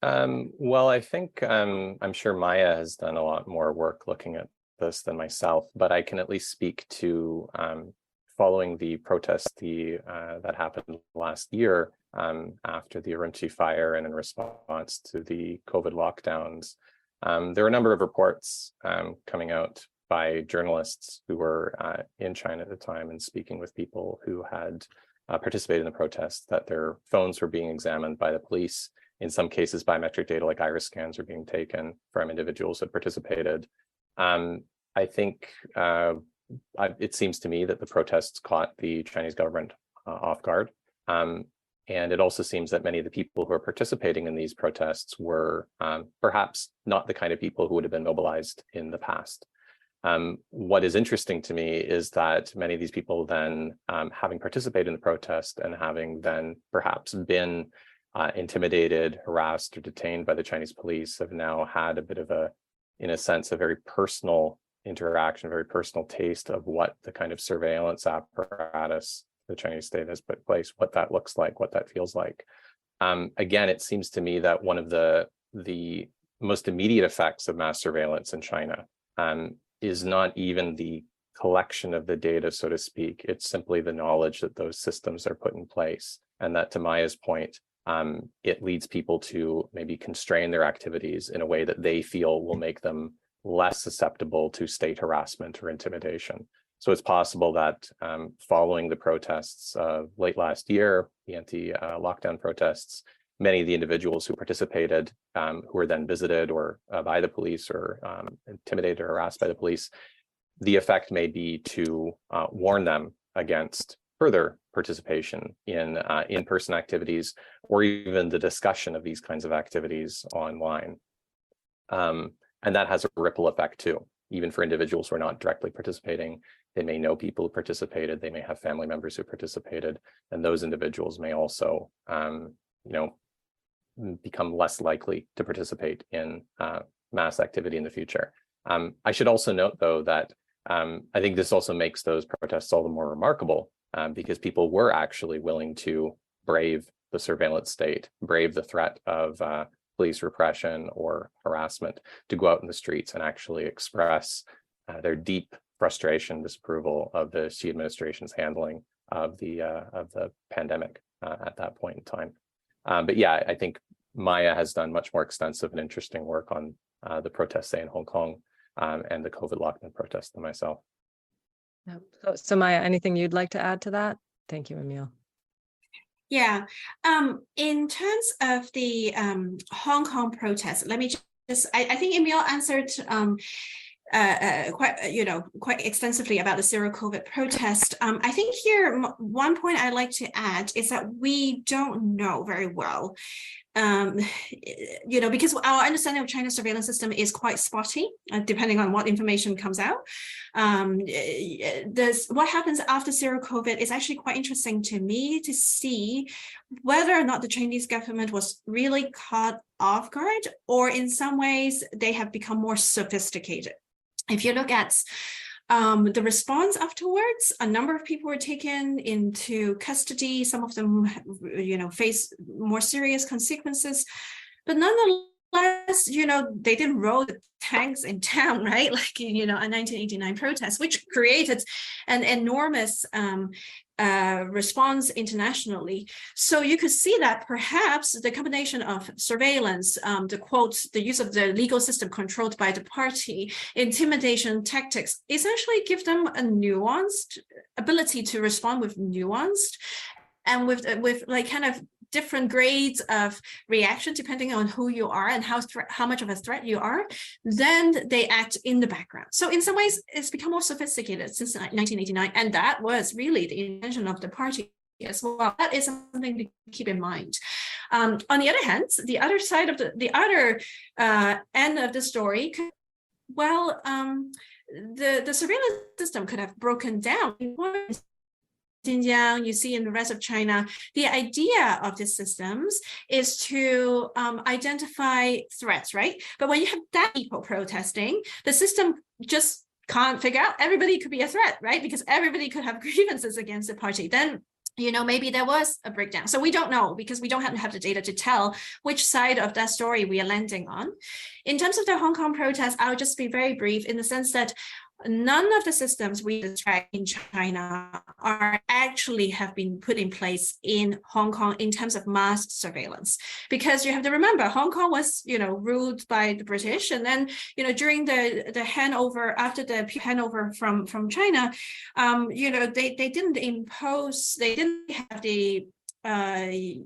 Well, I think I'm sure Maya has done a lot more work looking at this than myself, but I can at least speak to following the protest that happened last year after the Urumqi fire and in response to the COVID lockdowns. There were a number of reports coming out by journalists who were in China at the time and speaking with people who had participated in the protests, that their phones were being examined by the police. In some cases, biometric data like iris scans are being taken from individuals who had participated. I think it seems to me that the protests caught the Chinese government off guard. And it also seems that many of the people who are participating in these protests were perhaps not the kind of people who would have been mobilized in the past. What is interesting to me is that many of these people then, having participated in the protest and having then perhaps been intimidated, harassed, or detained by the Chinese police, have now had a bit of in a sense, a very personal interaction, very personal taste of what the kind of surveillance apparatus the Chinese state has put in place, what that looks like, what that feels like. Again, it seems to me that one of the most immediate effects of mass surveillance in China is not even the collection of the data, so to speak. It's simply the knowledge that those systems are put in place, and that, to Maya's point, it leads people to maybe constrain their activities in a way that they feel will make them less susceptible to state harassment or intimidation. So it's possible that following the protests late last year, the anti-lockdown protests, many of the individuals who participated, who were then visited or by the police or intimidated or harassed by the police, the effect may be to warn them against further participation in in-person activities or even the discussion of these kinds of activities online. And that has a ripple effect too, even for individuals who are not directly participating. They may know people who participated, they may have family members who participated, and those individuals may also become less likely to participate in mass activity in the future. I should also note, though, that I think this also makes those protests all the more remarkable because people were actually willing to brave the surveillance state, brave the threat of police repression or harassment, to go out in the streets and actually express their deep frustration, disapproval of the Xi administration's handling of the pandemic at that point in time. But yeah, I think Maya has done much more extensive and interesting work on the protests, say, in Hong Kong and the COVID lockdown protests than myself. Yeah. So Maya, anything you'd like to add to that? Thank you, Emile. Yeah, in terms of the Hong Kong protests, let me just, I think Emile answered quite extensively about the zero COVID protest. I think here, one point I'd like to add is that we don't know very well, because our understanding of China's surveillance system is quite spotty, depending on what information comes out. What happens after zero COVID is actually quite interesting to me to see whether or not the Chinese government was really caught off guard, or in some ways they have become more sophisticated. If you look at the response afterwards, a number of people were taken into custody. Some of them, face more serious consequences, but nonetheless, they didn't roll the tanks in town, right? Like, a 1989 protest, which created an enormous response internationally. So you could see that perhaps the combination of surveillance, the use of the legal system controlled by the party, intimidation tactics, essentially give them a nuanced ability to respond with nuanced and with like kind of different grades of reaction depending on who you are and how much of a threat you are. Then they act in the background. So in some ways, it's become more sophisticated since 1989, and that was really the intention of the party as well. That is something to keep in mind. On the other hand, the other side of the other end of the story, the surveillance system could have broken down. Xinjiang, you see in the rest of China, the idea of these systems is to identify threats, right? But when you have that people protesting, the system just can't figure out everybody could be a threat, right? Because everybody could have grievances against the party. Then, maybe there was a breakdown. So we don't know because we don't have the data to tell which side of that story we are landing on. In terms of the Hong Kong protests, I'll just be very brief in the sense that none of the systems we describe in China have been put in place in Hong Kong in terms of mass surveillance, because you have to remember Hong Kong was ruled by the British, and then during the handover, after the handover from China, they didn't have the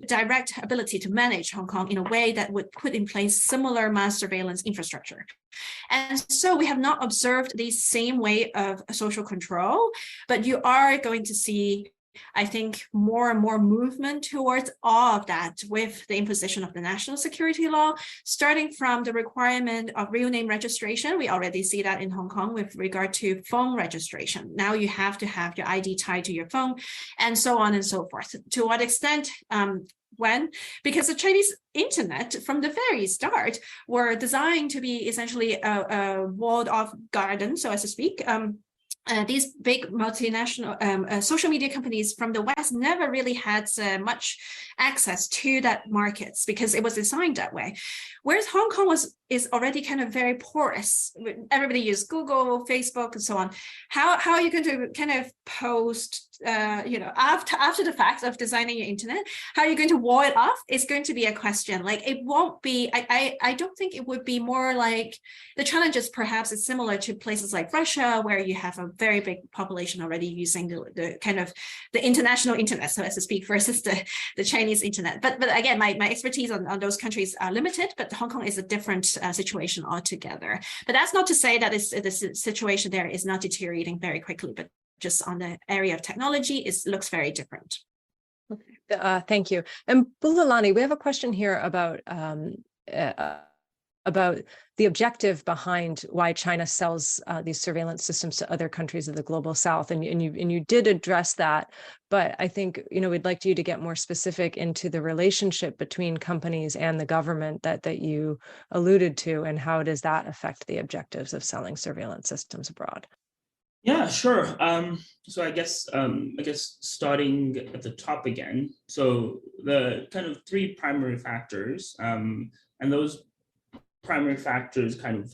direct ability to manage Hong Kong in a way that would put in place similar mass surveillance infrastructure. And so we have not observed the same way of social control, but you are going to see, I think, more and more movement towards all of that with the imposition of the national security law, starting from the requirement of real name registration. We already see that in Hong Kong with regard to phone registration. Now you have to have your ID tied to your phone, and so on and so forth. To what extent, when? Because the Chinese internet from the very start were designed to be essentially a walled off garden, so as to speak. These big multinational social media companies from the West never really had much access to that markets because it was designed that way. Whereas Hong Kong is already kind of very porous. Everybody uses Google, Facebook, and so on. How are you going to kind of post, after the fact of designing your internet, how are you going to wall it off? It's going to be a question. Like it won't be, I don't think it would be more like the challenges perhaps is similar to places like Russia, where you have a very big population already using the kind of the international internet, so as to speak, versus the Chinese internet. But again, my expertise on those countries are limited, but Hong Kong is a different situation altogether. But that's not to say that the situation there is not deteriorating very quickly, but just on the area of technology, it looks very different. Okay. Thank you. And Bulelani, we have a question here about the objective behind why China sells these surveillance systems to other countries of the global South, and you did address that, but I think we'd like you to get more specific into the relationship between companies and the government that you alluded to, and how does that affect the objectives of selling surveillance systems abroad? Yeah, sure. So I guess starting at the top again. So the kind of three primary factors, and those primary factors kind of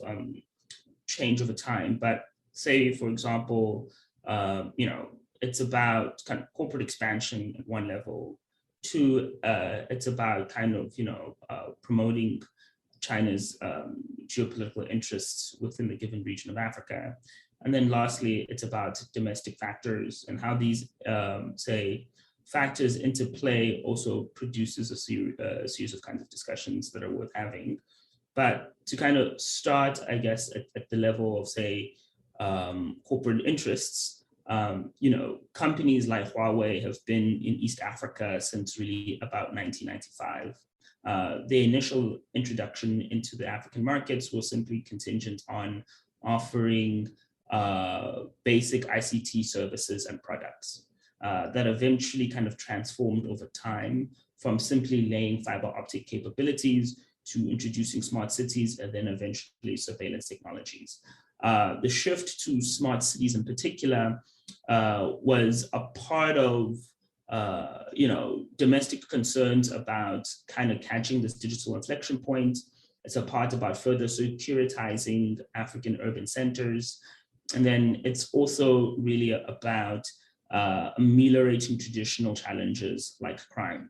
change over time. But say, for example, it's about kind of corporate expansion at one level. Two, it's about kind of promoting China's geopolitical interests within the given region of Africa. And then lastly, it's about domestic factors and how these, factors interplay also produces a series of kinds of discussions that are worth having. But to kind of start, I guess, at the level of, say, corporate interests, companies like Huawei have been in East Africa since really about 1995. The initial introduction into the African markets was simply contingent on offering basic ICT services and products that eventually kind of transformed over time from simply laying fiber optic capabilities to introducing smart cities and then eventually surveillance technologies. The shift to smart cities in particular was a part of domestic concerns about kind of catching this digital inflection point. It's a part about further securitizing African urban centers. And then it's also really about ameliorating traditional challenges like crime.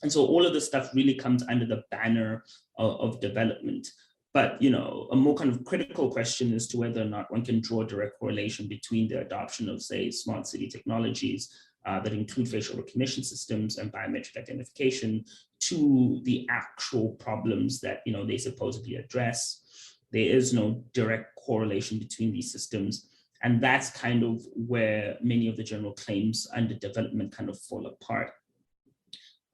And so all of this stuff really comes under the banner of development. But a more kind of critical question as to whether or not one can draw a direct correlation between the adoption of, say, smart city technologies that include facial recognition systems and biometric identification to the actual problems that they supposedly address. There is no direct correlation between these systems. And that's kind of where many of the general claims under development kind of fall apart.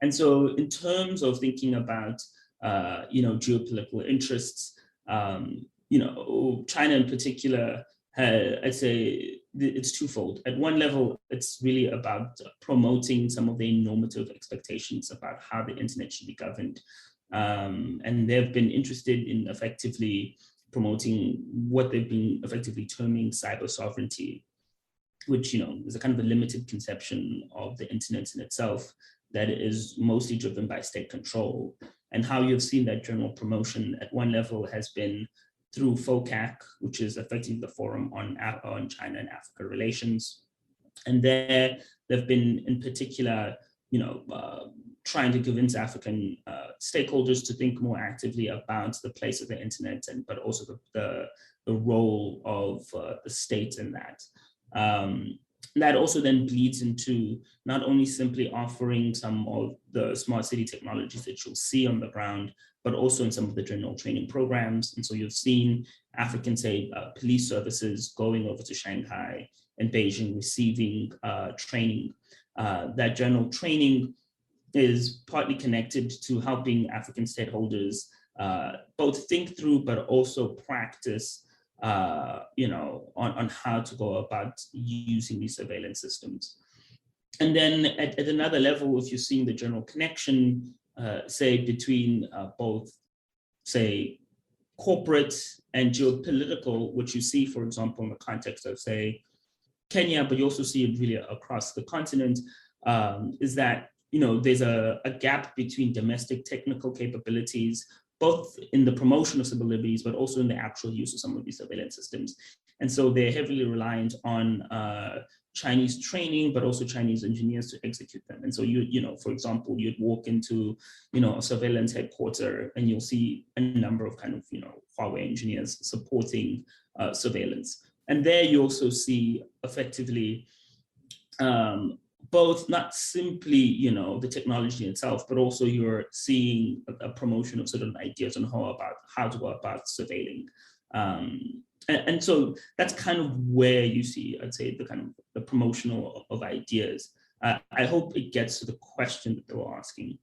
And so in terms of thinking about, geopolitical interests, China in particular, I'd say it's twofold. At one level, it's really about promoting some of the normative expectations about how the internet should be governed. And they've been interested in effectively promoting what they've been effectively terming cyber sovereignty, which is a kind of a limited conception of the internet in itself that is mostly driven by state control. And how you've seen that general promotion at one level has been through FOCAC, which is effectively the Forum on China and Africa Relations. And there, they've been in particular, trying to convince African stakeholders to think more actively about the place of the internet, but also the role of the state in that. That also then bleeds into not only simply offering some of the smart city technologies that you'll see on the ground, but also in some of the general training programs. And so you've seen African, say, police services going over to Shanghai and Beijing receiving training. That general training is partly connected to helping African stakeholders both think through, but also practice on how to go about using these surveillance systems. And then at another level, if you're seeing the general connection, say, between both, say, corporate and geopolitical, which you see, for example, in the context of, say, Kenya, but you also see it really across the continent, is that, there's a gap between domestic technical capabilities, both in the promotion of civil liberties, but also in the actual use of some of these surveillance systems. And so they're heavily reliant on Chinese training, but also Chinese engineers to execute them. And so for example, you'd walk into, a surveillance headquarters and you'll see a number of kind of, Huawei engineers supporting surveillance. And there you also see effectively both not simply, the technology itself, but also you're seeing a promotion of certain ideas on how to go about surveilling. And so that's kind of where you see, I'd say, the promotional of ideas. I hope it gets to the question that they were asking.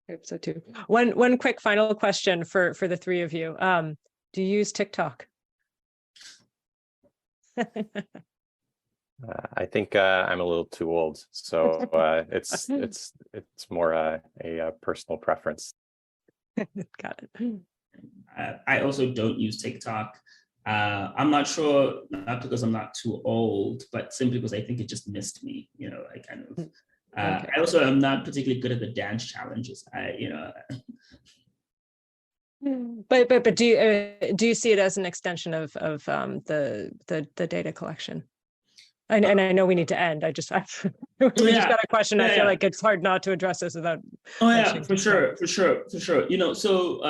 I hope so too. One quick final question for the three of you. Do you use TikTok? I think I'm a little too old, so it's more a personal preference. Got it. I also don't use TikTok. I'm not sure, not because I'm not too old, but simply because I think it just missed me. I kind of. Okay. I also am not particularly good at the dance challenges. But do you see it as an extension of the data collection? And I know we need to end. We just got a question. I feel like it's hard not to address this without. Oh yeah, for sure. So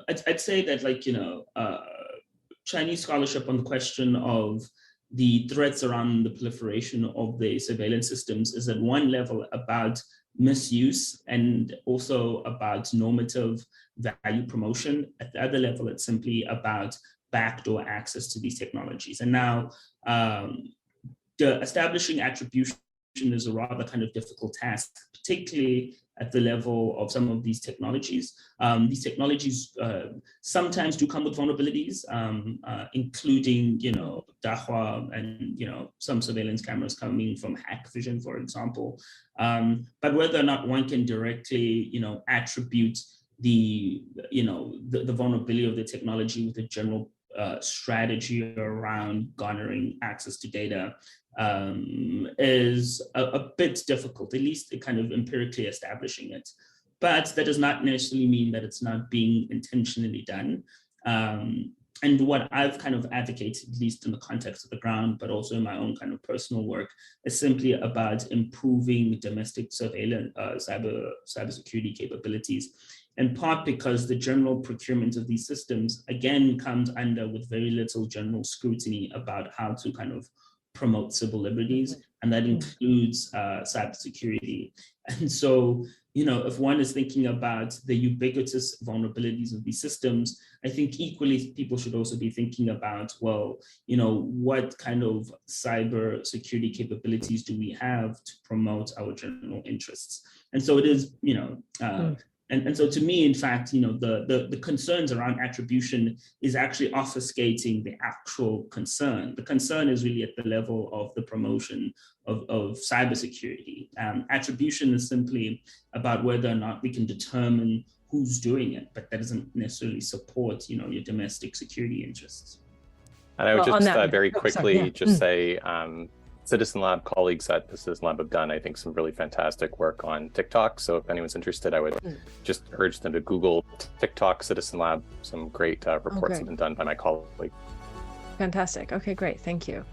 I'd say that Chinese scholarship on the question of the threats around the proliferation of the surveillance systems is at one level about misuse and also about normative value promotion. At the other level, it's simply about backdoor access to these technologies. And now the establishing attribution is a rather kind of difficult task, particularly at the level of some of these technologies. These technologies sometimes do come with vulnerabilities, including, Dahua and, some surveillance cameras coming from Hackvision, for example. But whether or not one can directly, attribute the vulnerability of the technology with a general strategy around garnering access to data is a bit difficult, at least kind of empirically establishing it. But that does not necessarily mean that it's not being intentionally done. And what I've kind of advocated, at least in the context of the ground, but also in my own kind of personal work, is simply about improving domestic surveillance, cybersecurity capabilities, in part because the general procurement of these systems, again, comes under with very little general scrutiny about how to kind of promote civil liberties, and that includes cybersecurity. And so, if one is thinking about the ubiquitous vulnerabilities of these systems, I think equally people should also be thinking about, well, what kind of cyber security capabilities do we have to promote our general interests? And so it is, And so to me, in fact, the concerns around attribution is actually obfuscating the actual concern. The concern is really at the level of the promotion of cybersecurity. Attribution is simply about whether or not we can determine who's doing it, but that doesn't necessarily support, your domestic security interests. And I would just very quickly say, Citizen Lab colleagues at the Citizen Lab have done, I think, some really fantastic work on TikTok. So if anyone's interested, I would just urge them to Google TikTok Citizen Lab. Some great reports have been done by my colleague. Fantastic. Okay, great. Thank you.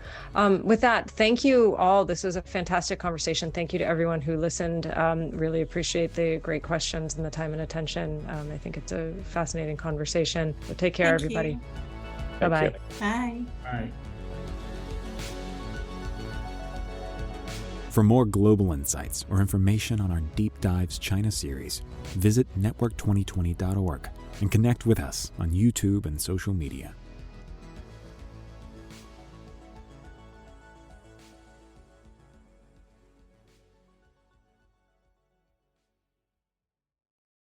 With that, thank you all. This was a fantastic conversation. Thank you to everyone who listened. Really appreciate the great questions and the time and attention. I think it's a fascinating conversation. So take care, everybody. Bye-bye. Bye. Bye. For more global insights or information on our Deep Dives China series, visit network2020.org and connect with us on YouTube and social media.